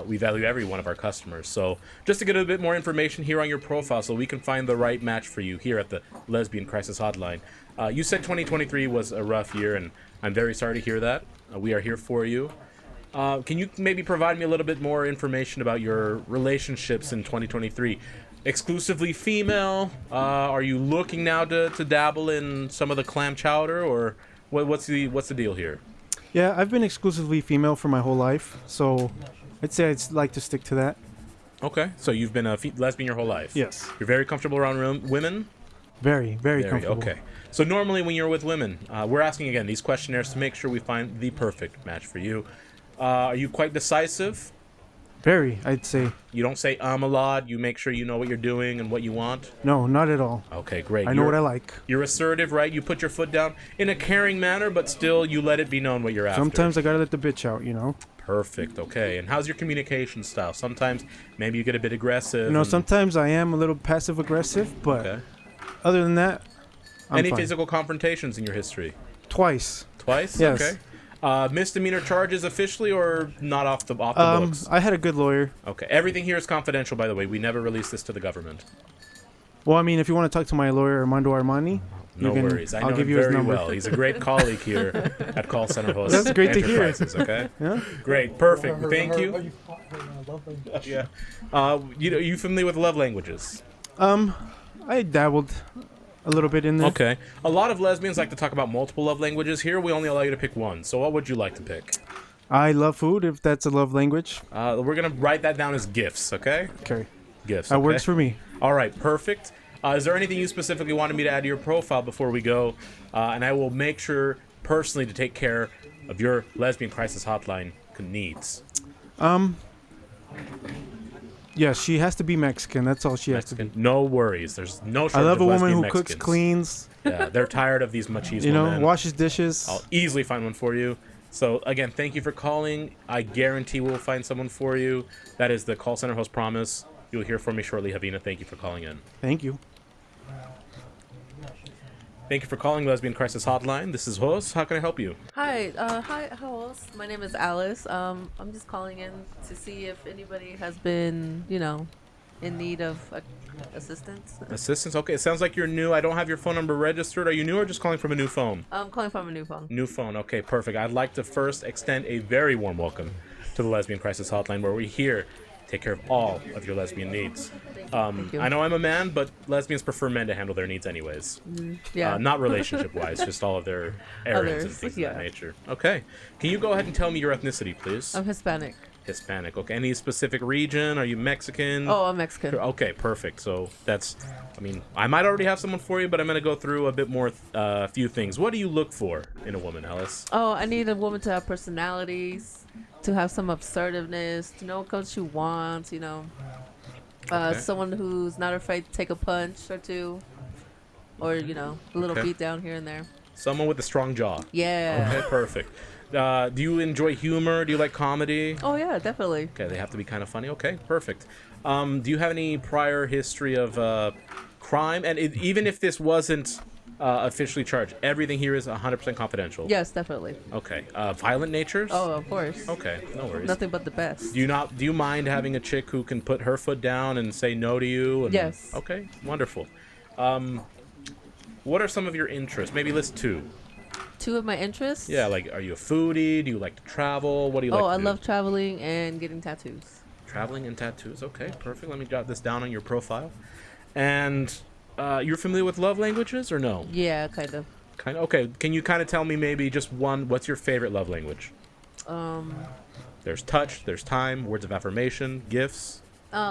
We value every one of our customers. So just to get a bit more information here on your profile so we can find the right match for you here at the Lesbian Crisis Hotline. You said 2023 was a rough year, and I'm very sorry to hear that. We are here for you. Can you maybe provide me a little bit more information about your relationships in 2023? Exclusively female? Are you looking now to dabble in some of the clam chowder, or what's the deal here? Yeah, I've been exclusively female for my whole life, so I'd say I'd like to stick to that. Okay, so you've been a lesbian your whole life. Yes. You're very comfortable around women. Very, very comfortable. Okay. So normally when you're with women, we're asking again these questionnaires to make sure we find the perfect match for you. Are you quite decisive? Very, I'd say. You don't say a lot. You make sure you know what you're doing and what you want. No, not at all. Okay, great. I know what I like. You're assertive, right? You put your foot down in a caring manner, but still you let it be known what you're after. Sometimes I gotta let the bitch out, you know? Perfect. Okay. And how's your communication style? Sometimes maybe you get a bit aggressive. You know, and- sometimes I am a little passive aggressive, but Okay. other than that, I'm Any fine. physical confrontations in your history? Twice. Twice? Yes. Okay. Misdemeanor charges officially or not off the books? I had a good lawyer. Okay. Everything here is confidential, by the way. We never release this to the government. Well, I mean, if you want to talk to my lawyer, Armando Armani, No worries. I know I'll give him you his very number. well. He's a great colleague here at Call Center Host. That's great to hear. Enterprises, okay? Yeah. Great. Perfect. Thank you. Yeah. Are you familiar with love languages? I dabbled a little bit in there. Okay. A lot of lesbians like to talk about multiple love languages. Here, we only allow you to pick one. So what would you like to pick? I love food, if that's a love language. We're going to write that down as gifts, okay? Okay. Gifts. That okay? works for me. All right, perfect. Is there anything you specifically wanted me to add to your profile before we go? And I will make sure personally to take care of your Lesbian Crisis Hotline needs. Yeah, she has to be Mexican. That's all she has to be. No worries. There's no shortage I love a of woman lesbian who Mexicans. cooks, cleans, Yeah, they're tired of these machismo you know, men. washes dishes. I'll easily find one for you. So, again, thank you for calling. I guarantee we'll find someone for you. That is the call center host promise. You'll hear from me shortly, Havina. Thank you for calling in. Thank you. Thank you for calling Lesbian Crisis Hotline. This is Host. How can I help you? Hi, host. My name is Alice. I'm just calling in to see if anybody has been, in need of assistance. Assistance? Okay, it sounds like you're new. I don't have your phone number registered. Are you new or just calling from a new phone? I'm calling from a new phone. New phone. Okay, perfect. I'd like to first extend a very warm welcome to the Lesbian Crisis Hotline, where we're here to take care of all of your lesbian needs. Thank you. I know I'm a man, but lesbians prefer men to handle their needs anyways. Yeah. Not relationship-wise, just all of their errands and Others, things yeah. of that nature. Okay. Can you go ahead and tell me your ethnicity, please? I'm Hispanic. Hispanic. Okay. Any specific region? Are you Mexican? Oh, I'm Mexican. Okay, perfect. So that's, I might already have someone for you, but I'm going to go through a bit more, few things. What do you look for in a woman, Alice? Oh, I need a woman to have personalities, to have some assertiveness, to know what she wants, Okay. Someone who's not afraid to take a punch or two, or, a little Okay. beat down here and there. Someone with a strong jaw. Yeah. Okay, perfect. Do you enjoy humor? Do you like comedy? Oh, yeah, definitely. Okay, they have to be kind of funny. Okay, perfect. Do you have any prior history of crime? And even if this wasn't officially charged. Everything here is 100% confidential. Yes, definitely. Okay. Violent natures? Oh, of course. Okay, no worries. Nothing but the best. Do you mind having a chick who can put her foot down and say no to you? And, yes. Okay, wonderful. What are some of your interests? Maybe list 2. 2 of my interests? Yeah, like, are you a foodie? Do you like to travel? What do you like to do? I love traveling and getting tattoos. Traveling and tattoos. Okay, perfect. Let me jot this down on your profile. And you're familiar with love languages or no? Yeah, kind of. Kind of. Okay, can you kind of tell me maybe just one? What's your favorite love language? There's touch, there's time, words of affirmation, gifts.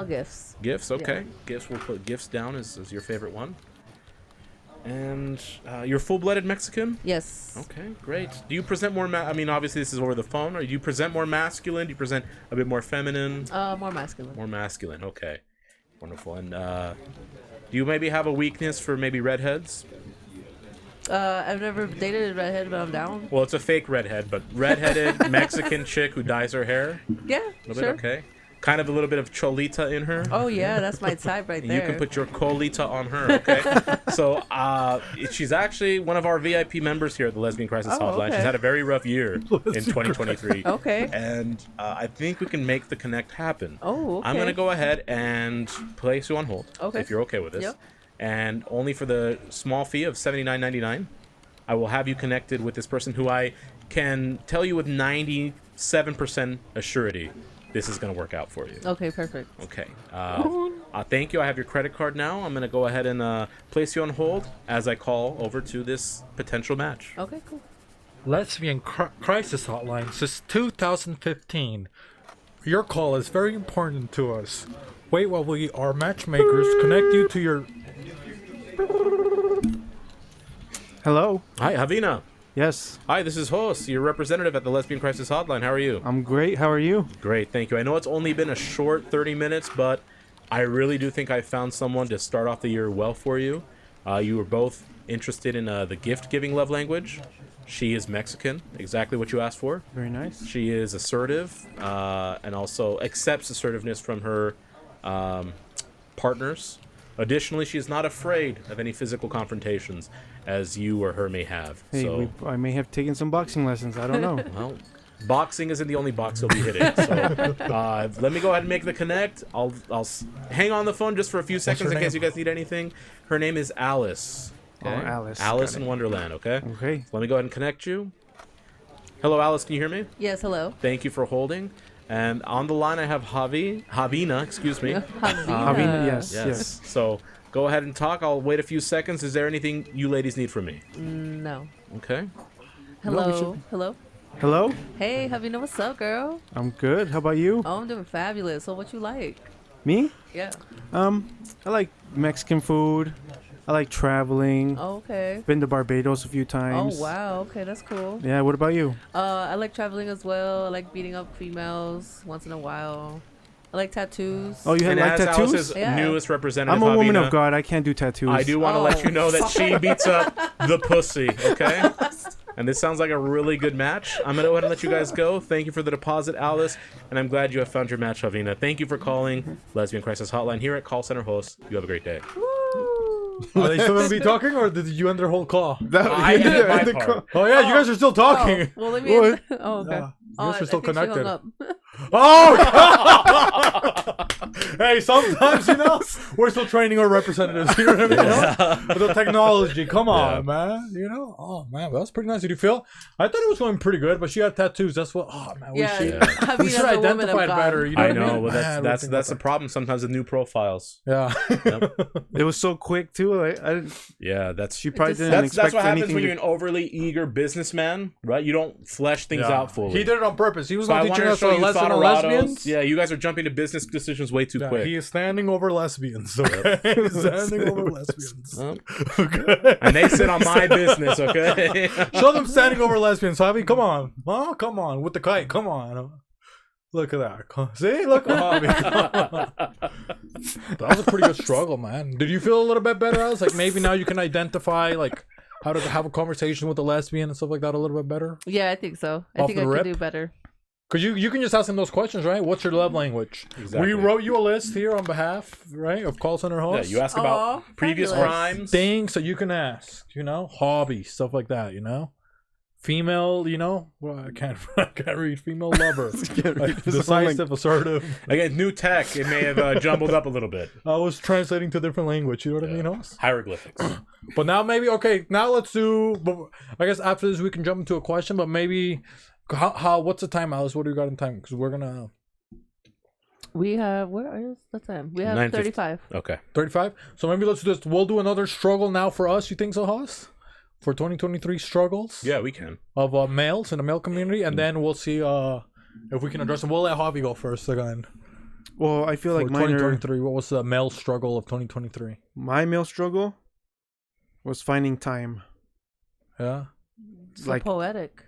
Gifts. Gifts, okay. Yeah. Gifts, we'll put gifts down as your favorite one. And you're full-blooded Mexican? Yes. Okay, great. Do you present more, I mean, obviously this is over the phone, or do you present more masculine? Do you present a bit more feminine? More masculine. More masculine, okay. Wonderful. And do you maybe have a weakness for maybe redheads? I've never dated a redhead, but I'm down. Well, it's a fake redhead, but redheaded Mexican chick who dyes her hair? Yeah, A little sure. bit, okay. Kind of a little bit of cholita in her. Oh, yeah, that's my type right there. You can put your colita on her, okay? So, she's actually one of our VIP members here at the Lesbian Crisis Hotline. okay. She's had a very rough year in 2023. Okay. And I think we can make the connect happen. Oh, okay. I'm going to go ahead and place you on hold, okay. if you're okay with this. Yep. And only for the small fee of $79.99, I will have you connected with this person who I can tell you with 97% assurity this is going to work out for you. Okay, perfect. Okay. Thank you. I have your credit card now. I'm going to go ahead and place you on hold as I call over to this potential match. Okay, cool. Lesbian Crisis Hotline since 2015. Your call is very important to us. Wait while our matchmakers connect you to your... Hello. Hi, Javina. Yes. Hi, this is Jos, your representative at the Lesbian Crisis Hotline. How are you? I'm great. How are you? Great, thank you. I know it's only been a short 30 minutes, but I really do think I found someone to start off the year well for you. You were both interested in the gift-giving love language. She is Mexican, exactly what you asked for. Very nice. She is assertive and also accepts assertiveness from her partners. Additionally, she is not afraid of any physical confrontations, as you or her may have. Hey, So, I may have taken some boxing lessons. I don't know. well, boxing isn't the only box you'll be hitting. So, let me go ahead and make the connect. I'll hang on the phone just for a few seconds in case you guys need anything. Her name is Alice. Okay? Oh, Alice. Alice Got in it. Wonderland. Okay. Okay. Let me go ahead and connect you. Hello, Alice. Can you hear me? Yes, hello. Thank you for holding. And on the line, I have Javina, excuse me. Javina, yes. Yes. So go ahead and talk. I'll wait a few seconds. Is there anything you ladies need from me? No. Okay. Hello. Hello. Hello. Hey, Javina, what's up, girl? I'm good. How about you? Oh, I'm doing fabulous. So what you like? Me? Yeah. I like Mexican food. I like traveling. Oh, okay. Been to Barbados a few Oh, times. wow. Okay, that's cool. Yeah, what about you? I like traveling as well. I like beating up females once in a while. I like tattoos. Oh, you And like as tattoos? Alice's Yeah. newest representative, I'm a woman Javina, of God. I can't do tattoos. I do want to let Oh. you know that she beats up the pussy, okay? And this sounds like a really good match. I'm going to go ahead and let you guys go. Thank you for the deposit, Alice. And I'm glad you have found your match, Javina. Thank you for calling Lesbian Crisis Hotline here at Call Center Host. You have a great day. Are they still going to be talking, or did you end their whole call? I ended my part. Oh, yeah, you guys are still talking. Oh, well, let me. What? Oh, okay. Yeah, you Oh, guys are still I think she hung connected. up. Oh! Hey, sometimes, we're still training our representatives here. With the technology. Come on, man. Oh, man, that was pretty nice. Did you feel? I thought it was going pretty good, but she had tattoos. That's what, oh, man. Yeah, We Javina's should a woman of identify it God. better. You know I what know. mean? Well, Man, that's we the think problem sometimes with new profiles. about that. Yeah. It was so quick too. I didn't. Yeah, that's She probably just- didn't that's expect what happens anything. when to- you're an overly eager businessman, right? You don't flesh things out fully. He did it on purpose. He was So I not wanted teaching to us show a you lesson on Thodorados. lesbians. Yeah, you guys are jumping to business decisions way too Yeah, quick. he is standing over lesbians. Okay? Standing over lesbians. Okay. And they sit on my business, okay? Show them standing over lesbians, Javi. Come on. Oh, come on. With the kite. Come on. Look at that. See? Look at Javi. That was a pretty good struggle, man. Did you feel a little bit better? I was like, maybe now you can identify, like, how to have a conversation with a lesbian and stuff like that a little bit better? Yeah, I think so. I Off think the I rip? could do better. Because you can just ask them those questions, right? What's your love language? Exactly. We wrote you a list here on behalf, right, of call center hosts. Yeah, you ask about previous crimes. Things that you can ask, hobbies, stuff like that, Female, well, I can't read. Female lover. Decisive, assertive. Again, new tech. It may have jumbled up a little bit. I was translating to a different language. You know what I mean, host? Hieroglyphics. But now now let's do, I guess after this we can jump into a question, but maybe, what's the time, Alice? What do you got in time? Because we're going to. We have, where is the time? We have 35. Okay. 35? So maybe let's do this. We'll do another struggle now for us. You think so, Hoss? For 2023 struggles? Yeah, we can. Of males in the male community. And then we'll see if we can address them. We'll let Javi go first again. Well, I feel like mine 2023. What was the male struggle of 2023? My male struggle was finding time. Yeah? So like poetic.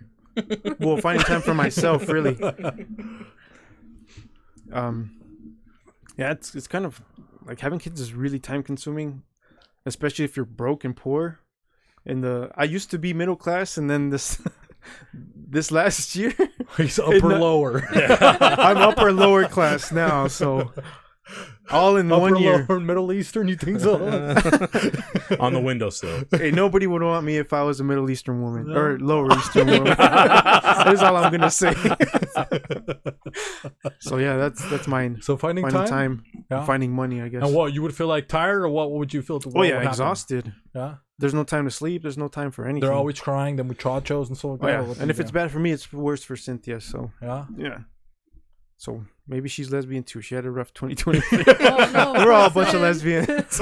Well, finding time for myself, really. Yeah, it's kind of like having kids is really time consuming, especially if you're broke and poor. And I used to be middle class, and then this last year he's upper lower. I'm upper lower class now, so all in upper, 1 year. Lower, Middle Eastern, you think so? On the windowsill. Hey, nobody would want me if I was a Middle Eastern woman or Lower Eastern woman. That's all I'm gonna say. So yeah, that's mine. So finding time? Yeah. Finding money, I guess. And what, you would feel like tired, or what would you feel? Exhausted. Yeah. There's no time to sleep. There's no time for anything. They're always crying, then muchachos and so on. Yeah. And if it's bad for me, it's worse for Cynthia. So yeah. So maybe she's lesbian too. She had a rough 2023. We're all a bunch of lesbians.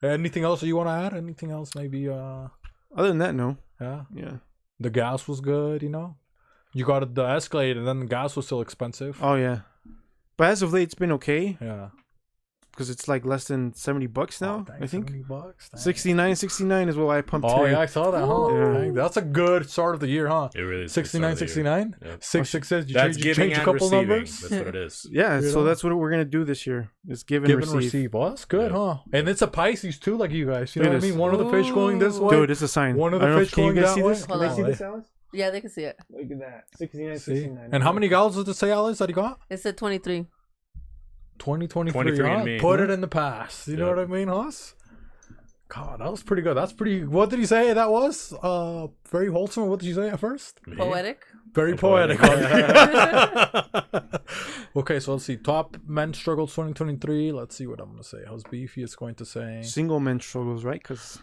Anything else that you want to add? Anything else? Maybe. Other than that, no. Yeah. Yeah. The gas was good. You got the Escalade, and then the gas was still expensive. Oh yeah. But as of late, it's been okay. Yeah. Because it's like less than $70 now, I think. $70. 69 is what I pumped. Oh yeah, I saw that. Huh? Yeah. That's a good start of the year, huh? It really is. 69. Yep. 666. That's you change a couple receiving. Numbers. That's what it is. Yeah, so that's what we're gonna do this year. Is give and receive. Well, that's good, huh? And it's a Pisces too, like you guys. You know what I mean? One of the fish Ooh. going this way. Dude, it's a sign. One of the fish going that way. Can they see this, Alice? Yeah, they can see it. Look at that. 69, See? 69. And how many gals does it say, Alice, that he got? It said 23. 2023, 23 huh? and me. Put it in the past. You know what I mean, Hoss? God, that was pretty good. That's pretty. What did he say that was? Very wholesome. What did you say at first? Poetic. Very poetic. Okay, so let's see. Top men struggles 2023. Let's see what I'm going to say. How's Beefy is going to say? Single men struggles, right? Because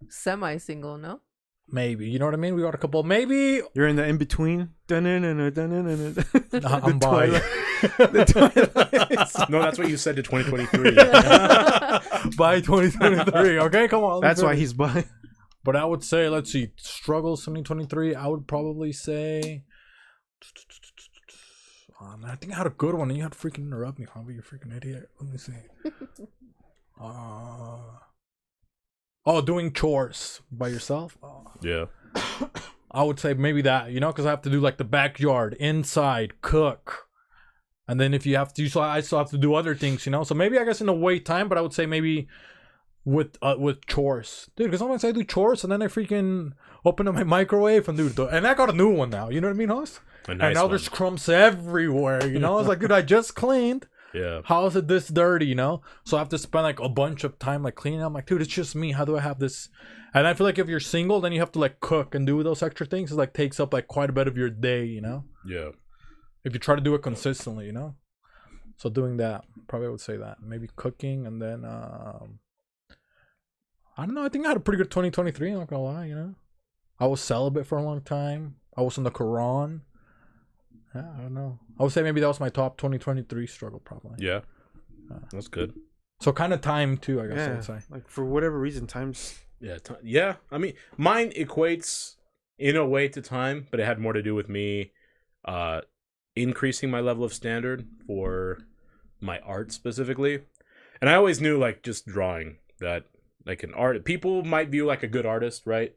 Semi-single, no? Maybe. You know what I mean? We got a couple. Maybe. you're in the in-between. I'm The by. No, that's what you said to 2023. By 2023. Okay, come on. That's why he's by. But I would say, let's see, struggles 2023. I would probably say. Oh, man, I think I had a good one, and you had to freaking interrupt me, Javi. You freaking idiot. Let me see. Doing chores by yourself. Yeah. I would say maybe that, because I have to do like the backyard, inside, cook. And then if you have to, I still have to do other things, So maybe I guess in a wait time, but I would say maybe with chores, dude. Because sometimes I do chores and then I freaking open up my microwave and and I got a new one now. You know what I mean, Hoss? And now there's crumbs everywhere. I was like, dude, I just cleaned. Yeah. How is it this dirty? So I have to spend like a bunch of time like cleaning. I'm like, dude, it's just me. How do I have this? And I feel like if you're single, then you have to like cook and do those extra things. It like takes up like quite a bit of your day. Yeah. If you try to do it consistently, So doing that, probably I would say that. Maybe cooking, and then I don't know. I think I had a pretty good 2023. I'm not gonna lie, I was celibate for a long time. I was in the Quran. Yeah, I don't know. I would say maybe that was my top 2023 struggle, probably. Yeah. That's good. So kind of time too, I guess I would say. Like for whatever reason, times. Yeah. I mean, mine equates in a way to time, but it had more to do with me increasing my level of standard for my art specifically. And I always knew, like, just drawing, that like an art, people might view like a good artist, right?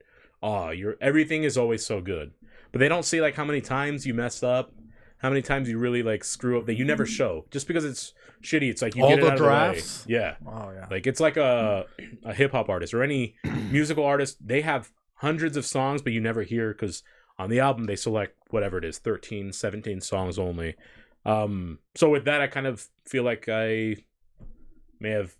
Everything is always so good, but they don't see like how many times you messed up, how many times you really like screw up that you never show. Just because it's shitty, it's like you all get it the out drafts. Of the way. Yeah. Oh yeah. Like it's like a hip hop artist or any musical artist. They have hundreds of songs, but you never hear because On the album, they select whatever it is, 13, 17 songs only. So with that, I kind of feel like I may have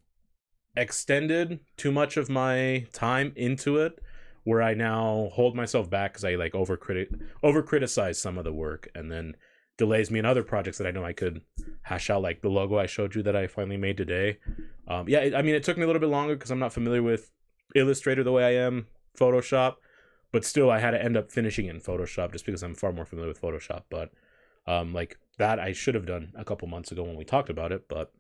extended too much of my time into it, where I now hold myself back because I like over criticize some of the work, and then delays me in other projects that I know I could hash out, like the logo I showed you that I finally made today. It took me a little bit longer because I'm not familiar with Illustrator the way I am Photoshop, but still I had to end up finishing it in Photoshop just because I'm far more familiar with Photoshop. But like that I should have done a couple months ago when we talked about it. But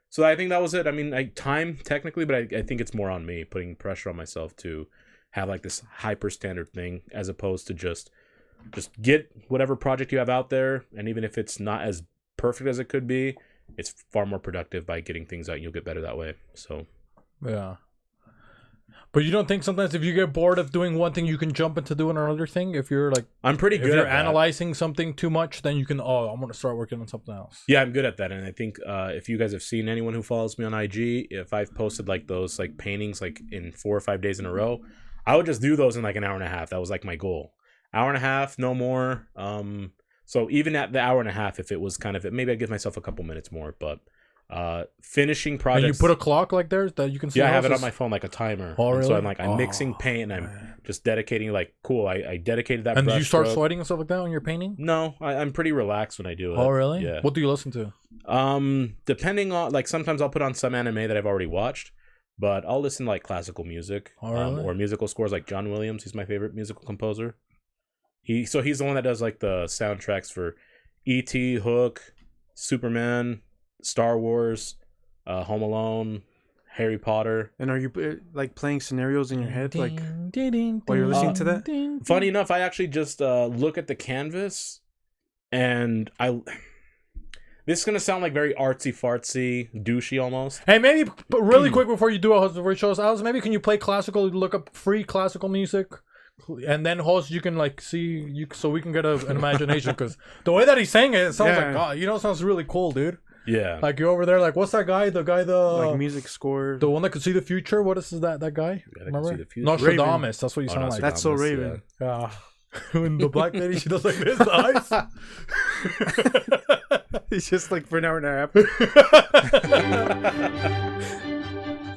so I think that was it. I mean, time technically, but I think it's more on me putting pressure on myself to have like this hyper standard thing, as opposed to just get whatever project you have out there, and even if it's not as perfect as it could be, it's far more productive by getting things out. You'll get better that way. So yeah. But you don't think sometimes if you get bored of doing one thing, you can jump into doing another thing? If you're like, I'm pretty good. If you're at analyzing something too much, then you can. Oh, I'm gonna start working on something else. Yeah, I'm good at that, and I think if you guys have seen anyone who follows me on IG, if I've posted like those like paintings like in 4 or 5 days in a row, I would just do those in like an hour and a half. That was like my goal. Hour and a half, no more. So even at the hour and a half, if it was kind of, maybe I'd give myself a couple minutes more, but finishing projects. And you put a clock like there that you can see? Yeah, I have it on my phone like a timer. Oh, really? So I'm mixing paint, and I'm just dedicating, like, cool, I dedicated that. And brush do you start stroke. sweating and stuff like that when you're painting? No, I'm pretty relaxed when I do it. Oh, really? Yeah. What do you listen to? Depending on, like, sometimes I'll put on some anime that I've already watched, but I'll listen to like classical music. Oh, really? Or musical scores, like John Williams. He's my favorite musical composer. He's the one that does like the soundtracks for EOTY, Hook, Superman, Star Wars, Home Alone, Harry Potter. And are you like playing scenarios in your head, like while you're listening to that? Funny enough, I actually just look at the canvas, and this is gonna sound like very artsy fartsy, douchey almost. Hey, maybe but really quick before you do a host before you show us, Alice, maybe can you play classical? Look up free classical music. And then host, you can like see you, so we can get an imagination, because the way that he's saying it sounds like, God, it sounds really cool, dude. Yeah, like you're over there, like, what's that guy? The like music score, the one that could see the future. What is that guy? Remember? Nostradamus. That's what you sound like. That's so Raven. Yeah. When the black lady, she does like this, eyes. He's just like for an hour and a half.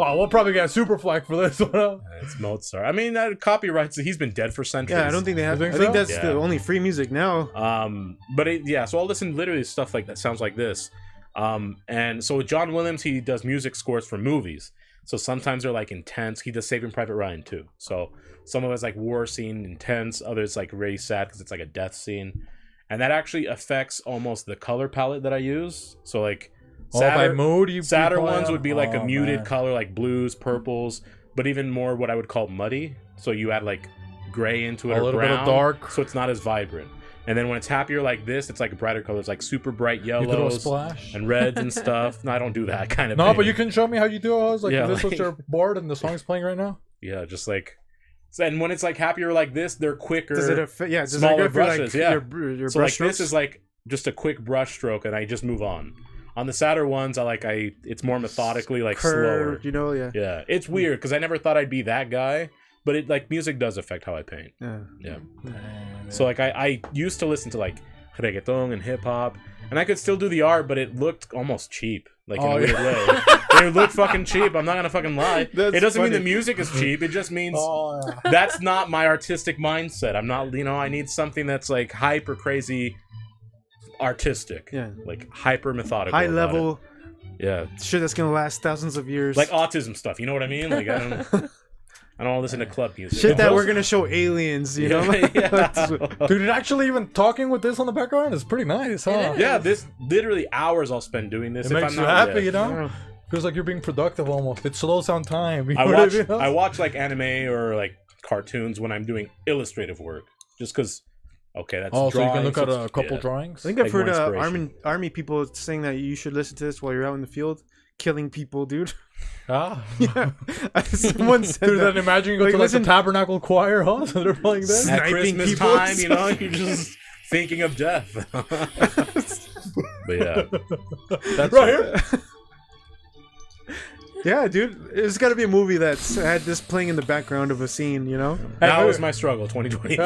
Oh, we'll probably get a super flag for this one. It's Mozart. I mean, that copyrights. He's been dead for centuries. Yeah, I don't think they have. I think that's the only free music now. So I'll listen literally to stuff like that sounds like this. And so with John Williams, he does music scores for movies. So sometimes they're like intense. He does Saving Private Ryan too. So some of it's like war scene, intense. Others like really sad because it's like a death scene, and that actually affects almost the color palette that I use. So like. Sadder ones would be like a muted color, like blues, purples, but even more what I would call muddy. So you add like gray into it, a little brown, bit of dark, so it's not as vibrant. And then when it's happier like this, it's like brighter colors, like super bright yellows and reds and stuff. No, I don't do that kind of. No, but you can show me how you do it. I was like, this was your board and the song's playing right now. Yeah, just like. And when it's like happier like this, they're quicker. Does it affect? Yeah, does smaller it go brushes. Like your so like this is like just a quick brush stroke, and I just move on. On the sadder ones, it's more methodically, like slower. Yeah. It's weird because I never thought I'd be that guy, but it like music does affect how I paint. Yeah. So like I used to listen to like reggaeton and hip hop, and I could still do the art, but it looked almost cheap, like in a weird way. It looked fucking cheap. I'm not gonna fucking lie. It doesn't mean the music is cheap. It just means that's not my artistic mindset. I'm not. I need something that's like hyper crazy. Artistic, like hyper methodical, high level, shit that's gonna last thousands of years, like autism stuff. You know what I mean? Like I don't listen to club music. Shit that we're gonna show aliens. You know, dude. Actually, even talking with this on the background is pretty nice, huh? Yeah, this literally hours I'll spend doing this. It makes you happy, Feels like you're being productive almost. It slows down time. I watch like anime or like cartoons when I'm doing illustrative work, just because. Okay, that's so you can look at a couple drawings. I think I've heard army people saying that you should listen to this while you're out in the field, killing people, dude. Ah, yeah. Someone said dude, that. Then imagine you go to like the Tabernacle Choir, huh? So they're playing this at Christmas people. Time. You're just thinking of death. But yeah, that's right here. Yeah, dude. It's got to be a movie that's had this playing in the background of a scene, you know? That was my struggle, 2023.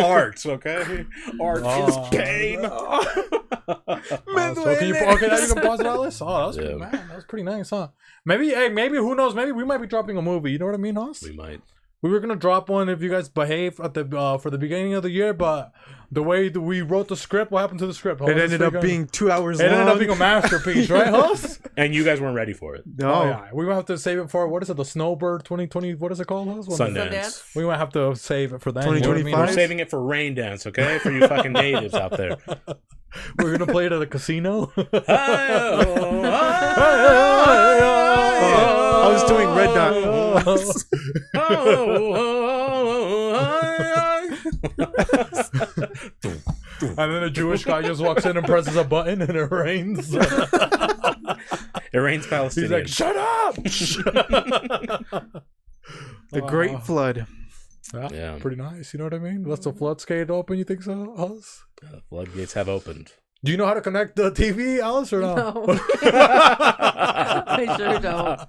Art, okay? Art is pain. So can you, okay, now you can pause it, Alice? Oh, that was, man, that was pretty nice, huh? Maybe, hey, maybe, who knows? Maybe we might be dropping a movie. You know what I mean, Hoss? We might. We were gonna drop one if you guys behave at the for the beginning of the year, but the way that we wrote the script, what happened to the script? It ended up being 2 hours long. It ended up being a masterpiece, right, Hoss? And you guys weren't ready for it. No. Oh, yeah. We might have to save it for, what is it, the Snowbird 2020, what is it called, Hoss? Sundance. We might have to save it for that. 2025? We're saving it for Rain Dance, okay? For you fucking natives out there. We're gonna play it at a casino. I was doing Red Dot. And then a Jewish guy just walks in and presses a button and it rains. It rains Palestinians. He's like, shut up! The Great Flood. Yeah. Pretty nice, you know what I mean? Let's the floodgate open, you think so, Alice? The floodgates have opened. Do you know how to connect the TV, Alice, or no? No. I sure don't.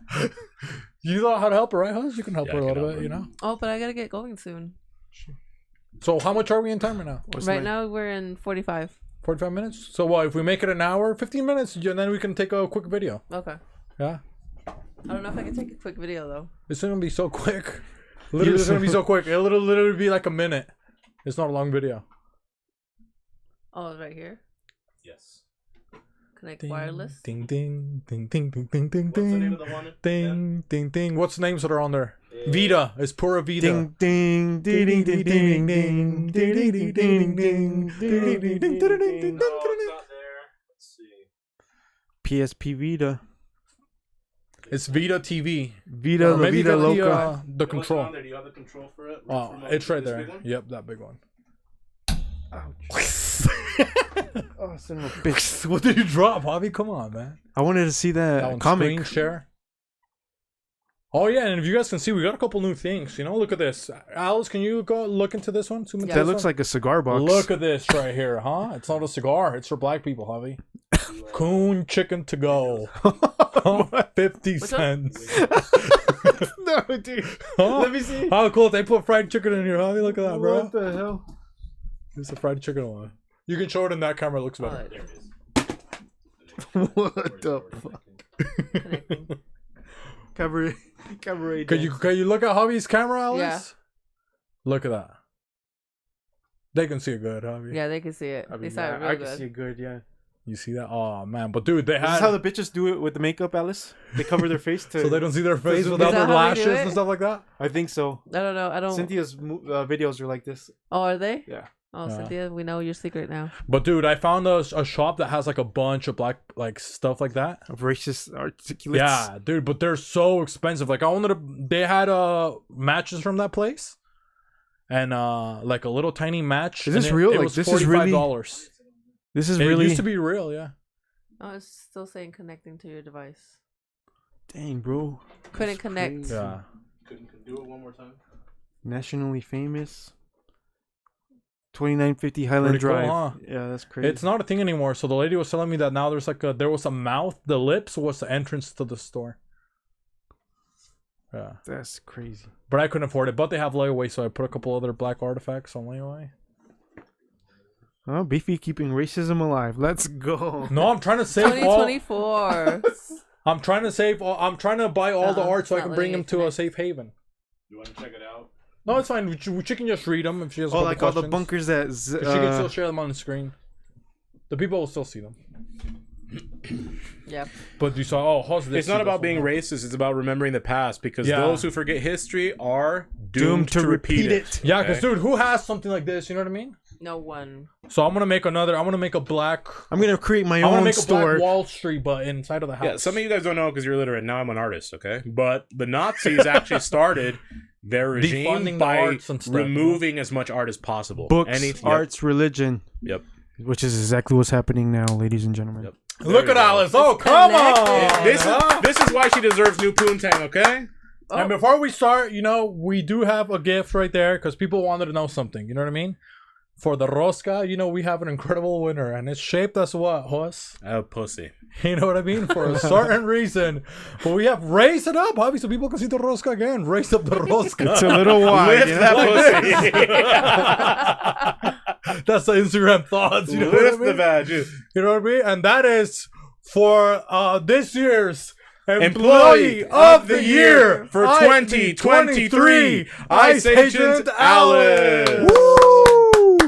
You know how to help her, right, Alice? You can help her a little bit, you know? Oh, but I gotta get going soon. So how much are we in time right now? Right now we're in 45. 45 minutes? So what, if we make it an hour, 15 minutes, and then we can take a quick video. Okay. Yeah? I don't know if I can take a quick video though. It's gonna be so quick. Literally, it's gonna be so quick. It'll literally be like a minute. It's not a long video. Oh, it's right here. Yes. Connect wireless. Ding ding ding ding ding ding ding What's the name ding of the one? ding ding ding. What's the names that are on there? Vita. It's Pura Vida. Ding ding ding ding ding ding ding ding ding ding ding ding ding ding ding. No, it's not there. Let's see. PSP Vita. It's Vita TV. Vita La Maybe Vida get Loca. the control. Do you have the control for it? Oh, it's right there. Yep, that big one. Oh, son of a bitch. What did you drop, Javi? Come on, man. I wanted to see That that one's comic. screen share. Oh yeah, and if you guys can see, we got a couple new things. You know, look at this. Alice, can you go look into this one? Yeah. That looks like a cigar box. Look at this right here, huh? It's not a cigar. It's for black people, Javi. Coon chicken to go. 50 cents. No, dude. Huh? Let me see. How cool if they put fried chicken in here, Javi. Look at that, bro. What the hell? It's a fried chicken one. You can show it in that camera. It looks better. What the fuck? Cabaret. Can you look at Javi's camera, Alice? Yeah. Look at that. They can see it good, Javi. Yeah, they can see it. They saw it real I good. can see it good, yeah. You see that? Oh man, but dude, they This had is how the bitches do it with the makeup, Alice. They cover their face to. so they don't see their face Is without that their how they do lashes it? and stuff like that. I think so. I don't know. I don't. Cynthia's videos are like this. Oh, are they? Yeah. Oh, Cynthia, we know your secret now. But dude, I found a shop that has like a bunch of black like stuff like that. Of racist articulates. Yeah, dude, but they're so expensive. Like I wanted to. They had matches from that place, and like a little tiny match. Is this and real? It Like, was this is really- $45. This is It really. used to be real, yeah. Oh, it's still saying connecting to your device. Dang, bro. Couldn't That's connect. crazy. Yeah. Couldn't do it one more time. Nationally famous. 2950 Highland Pretty cool, Drive. huh? Yeah, that's crazy. It's not a thing anymore. So the lady was telling me that now there's like there was a mouth. The lips was the entrance to the store. Yeah. That's crazy. But I couldn't afford it. But they have layaway, so I put a couple other black artifacts on layaway. Oh, Beefy keeping racism alive. Let's go. No, I'm trying to save all. 2024. I'm trying to save all. I'm trying to buy all the art so I not can bring letting them it to a connect. safe haven. You want to check it out? No, it's fine. She can just read them if she has. Oh, a like couple all the questions. bunkers that. She can still share them on the screen. The people will still see them. Yeah. But you saw. Oh, how's this? It's not about being racist. It's about remembering the past, because Yeah. those who forget history are doomed to repeat it. Yeah, because dude, who has something like this? You know what I mean? No one. So I'm gonna make another. I'm gonna make a black. I'm gonna create my I'm gonna own make a store. black Wall Street, but inside of the house. Yeah, some of you guys don't know because you're illiterate. Now I'm an artist, okay? But the Nazis actually started their regime Defunding the by arts and stuff. removing as much art as possible. Books, Anything, arts, religion. Yep. Which is exactly what's happening now, ladies and gentlemen. Yep. Look There at you go. Alice. Oh, come connected. on. This is why she deserves new poontang, okay? Oh. And before we start, you know, we do have a gift right there because people wanted to know something. You know what I mean? for the Rosca, you know, we have an incredible winner, and it's shaped as what, Jos? A pussy. You know what I mean? For a certain reason. But we have raised it up, Javi, so people can see the Rosca again. Raised up the Rosca. It's a little wide. Lift You know? that pussy. That's the Instagram thoughts. You know Lift what I mean? the badge. You know what I mean? And that is for this year's Employee of the Year for 2023, Ice Agent Alice. Woo!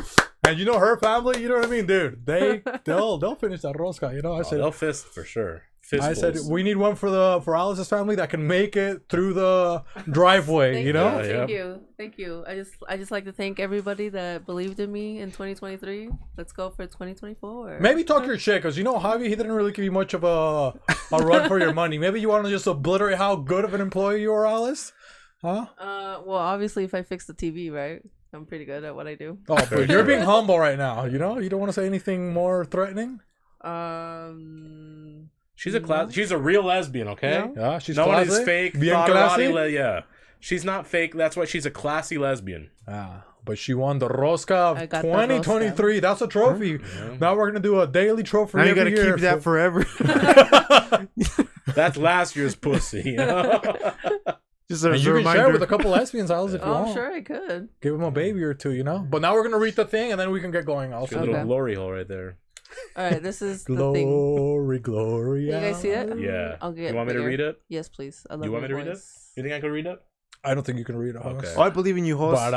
And you know her family, you know what I mean, dude? They'll finish that Rosca. You know, I said They'll fist for sure. I Fistfuls. said we need one for Alice's family that can make it through the driveway. You know, Thank you. I just like to thank everybody that believed in me in 2023. Let's go for 2024. maybe talk your shit, because you know Javi, he didn't really give you much of a run for your money. Maybe you want to just obliterate how good of an employee you are, Alice, huh? Well, obviously, if I fix the TV, right, I'm pretty good at what I do. Oh, but you're being humble right now. You know, you don't want to say anything more threatening. She's a class. She's a real lesbian, okay? Yeah, she's no classy. one is fake. Bien Thotterati classy. yeah, she's not fake. That's why she's a classy lesbian. But she won the Rosca I of got the 2023. That's a trophy. Yeah. Now we're gonna do a daily trophy. Now you every gotta year keep that forever. That's last year's pussy. You know? Just And as a you can reminder. share with a couple lesbians, Alice, if you Oh, want. I'm sure I could. Give them a baby or two, you know. But now we're gonna read the thing, and then we can get going. Good Also, little Okay. glory hole right there. All right, this is the thing. glory, glory. You guys see it? Yeah. I'll get You want me to bigger. read it? Yes, please. I love You want me your to read it? voice. You think I could read it? I don't think you can read it. Huh? Okay. Oh, I believe in you, host. But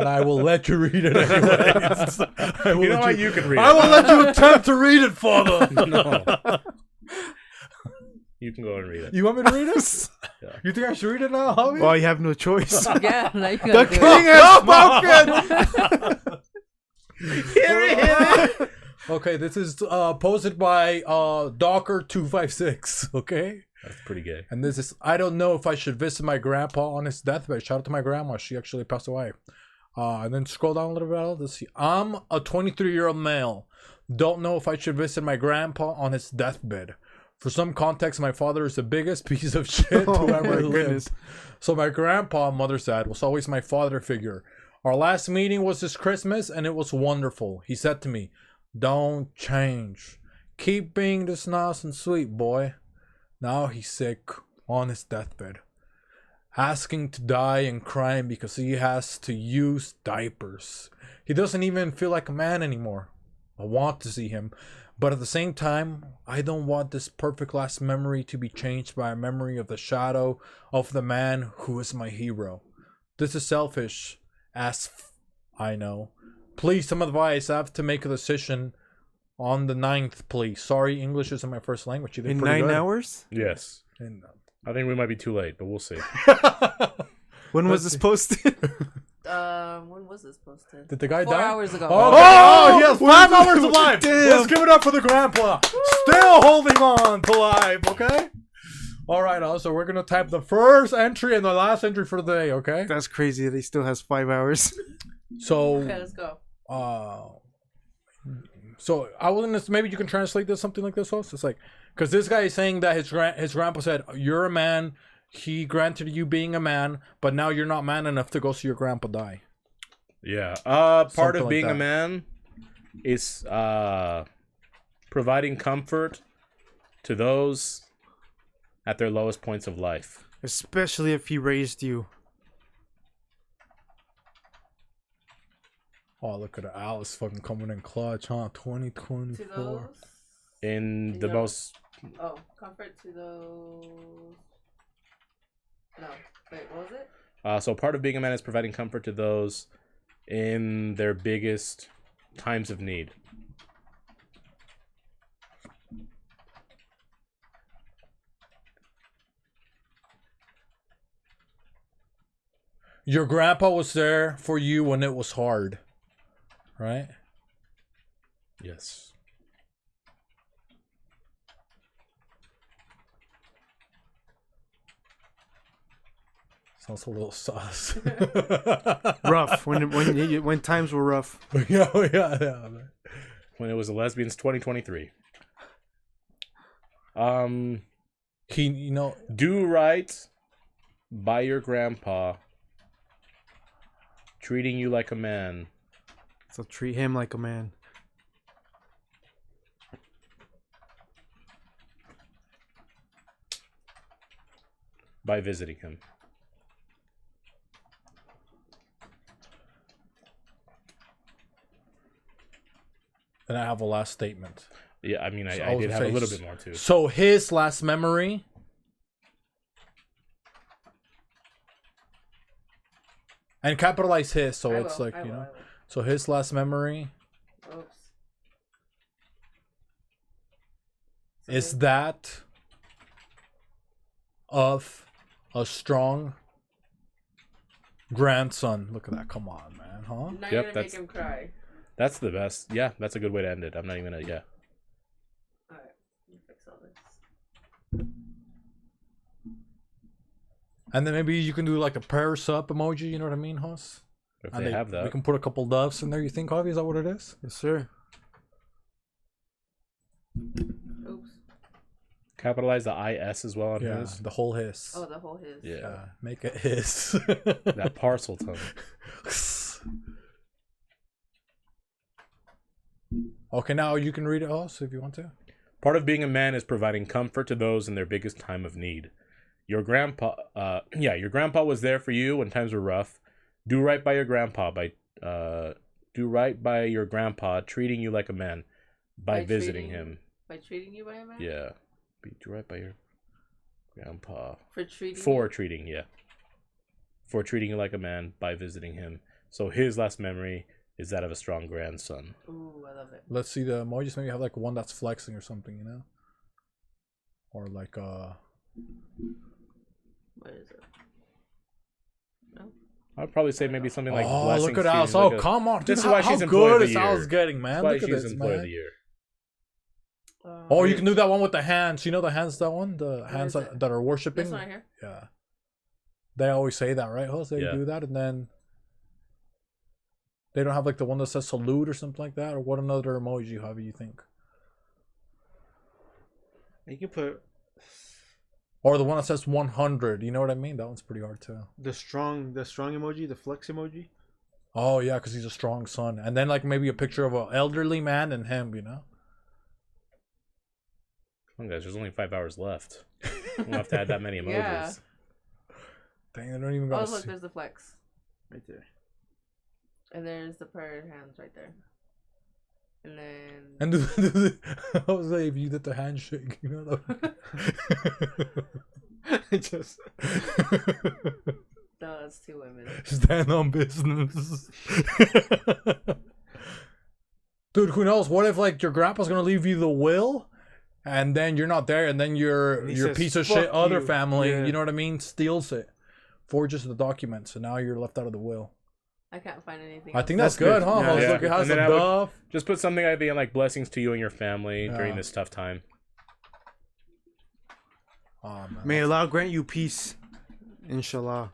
I will let you read it anyways. I will You know let what? You can read it. I will let you attempt to read it, Father. No. You can go and read it. You want me to read it? Yeah. You think I should read it now, Javi? Well, you have no choice. Yeah, now you The gotta do king it. has spoken. Okay, this is posted by Docker256. Okay. That's pretty gay. And this is, I don't know if I should visit my grandpa on his deathbed. Shout out to my grandma. She actually passed away. And then scroll down a little bit. Let's see. I'm a 23-year-old male. Don't know if I should visit my grandpa on his deathbed. For some context, my father is the biggest piece of shit Oh who ever my lived. goodness. So my grandpa, mother's dad, was always my father figure. Our last meeting was this Christmas, and it was wonderful. He said to me, "Don't change. Keep being this nice and sweet, boy." Now he's sick, on his deathbed, asking to die and crying because he has to use diapers. He doesn't even feel like a man anymore. I want to see him, but at the same time, I don't want this perfect last memory to be changed by a memory of the shadow of the man who is my hero. This is selfish, I know. Please, some advice. I have to make a decision on the 9th, please. Sorry, English isn't my first language. You did In pretty 9 good. hours? Yes. And, I think we might be too late, but we'll see. When was this posted? When was this posted? did the guy 4 die? hours ago. Oh, he has 5 hours of life. Damn. Let's give it up for the grandpa. Still holding on to life, okay? All right, so we're going to type the first entry and the last entry for the day, okay? That's crazy that he still has 5 hours. So, Okay, let's go. so I was gonna, maybe you can translate this something like this, host. It's like, because this guy is saying that his grandpa said, "You're a man. He granted you being a man, but now you're not man enough to go see your grandpa die." Yeah. Part Something of like being that. a man is providing comfort to those at their lowest points of life. Especially if he raised you. Oh, look at Alice fucking coming in clutch, huh? To 2024. those. In the Yeah. most Oh, comfort to those. No, wait, what was it? so part of being a man is providing comfort to those in their biggest times of need. Your grandpa was there for you when it was hard, right? Yes. Sounds a little sus. Rough. When times were rough. yeah. When it was a Lesbians 2023. He, you know, Do right by your grandpa, treating you like a man So treat him like a man. By visiting him. And I have a last statement. Yeah, I mean, So I did have a little bit more too. So his last memory. And capitalize his, so it's like, you know. So his last memory is that of a strong grandson. Look at that. Come on, man. Huh? Now you're gonna make him cry. That's the best. Yeah, that's a good way to end it. I'm not even gonna, yeah. Alright, let me fix all this. And then maybe you can do like a prayers up emoji, you know what I mean, Hoss? If And they have that. We can put a couple doves in there, you think, Javi? Is that what it is? Yes, sir. Oops. Capitalize the IS as well on Yeah, his. the whole hiss. Oh, the whole his. Yeah. Make it hiss. That parcel tongue. Okay, now you can read it, Hoss, if you want to. Part of being a man is providing comfort to those in their biggest time of need. Your grandpa, your grandpa was there for you when times were rough. Do right by your grandpa treating you like a man by visiting him. By treating you by a man? Yeah. Do right by your grandpa. For treating For treating you like a man by visiting him. So his last memory is that of a strong grandson. Ooh, I love it. Let's see the emojis. Maybe have like one that's flexing or something, you know? Or like What is it? No? I'd probably say maybe something like oh, blessings look at to you. Alice. Oh, come on. This Dude, is why how she's employee good of the is year. Alice getting, man? That's why Look at she's this, employee man. of the year. Oh, you can do that one with the hands. You know the hands, that one? The hands is it? that are worshiping? This one right here? Yeah. They always say that, right, Jose? Yeah. You do that, and then they don't have like the one that says salute or something like that? Or what another emoji you have, you think? You can put Or the one that says 100. You know what I mean? That one's pretty hard too. the strong emoji, the flex emoji. Oh, yeah, because he's a strong son. And then like maybe a picture of an elderly man and him, you know? Come on, guys. There's only 5 hours left. We don't have to add that many emojis. Yeah. Dang, they don't even Oh, got look, there's the flex. Right there. And there's the prayer hands right there. And then... And I was like, if you did the handshake, you know? Just No, that's two women. Stand on business. Dude, who knows? What if like your grandpa's gonna leave you the will, and then you're not there, and then your says, piece of "Fuck shit other you." family, Yeah. you know what I mean, steals it, forges the documents, and now you're left out of the will. I can't find anything. I think That's that's good, good. huh? Yeah. Look, Yeah. it has And some then I would- stuff. Just put something like being like blessings to you and your family Yeah. during this tough time. Oh, man. may Allah grant you peace, inshallah.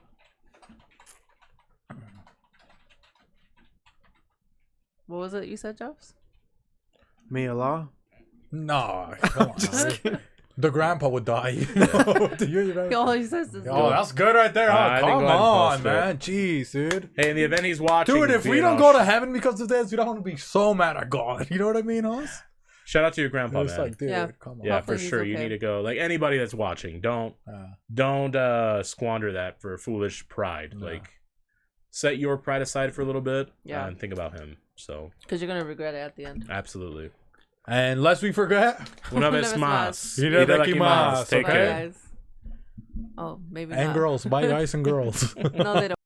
What was it you said, Jobs? May Allah. No, come on. The grandpa would die. You know? All he says is... Oh, that's good right there, huh? I think Come go ahead and on, post it. man. Jeez, dude. Hey, in the event he's watching, Dude, if we being don't all go to heaven because of this, we don't want to be so mad at God. You know what I mean, Hoss? shout out to your grandpa, It's man. like, dude, Yeah. come on. Yeah, Hopefully for he's sure. You okay. need to go. Like anybody that's watching, don't squander that for foolish pride. No. Like, set your pride aside for a little bit, Yeah. and think about him. So, Because you're going to regret it at the end. absolutely. And lest we forget, Una vez vez más. más. Itadakimasu. Take Bye, care. guys. Oh, maybe and not. girls, bye guys and girls. No, they don't.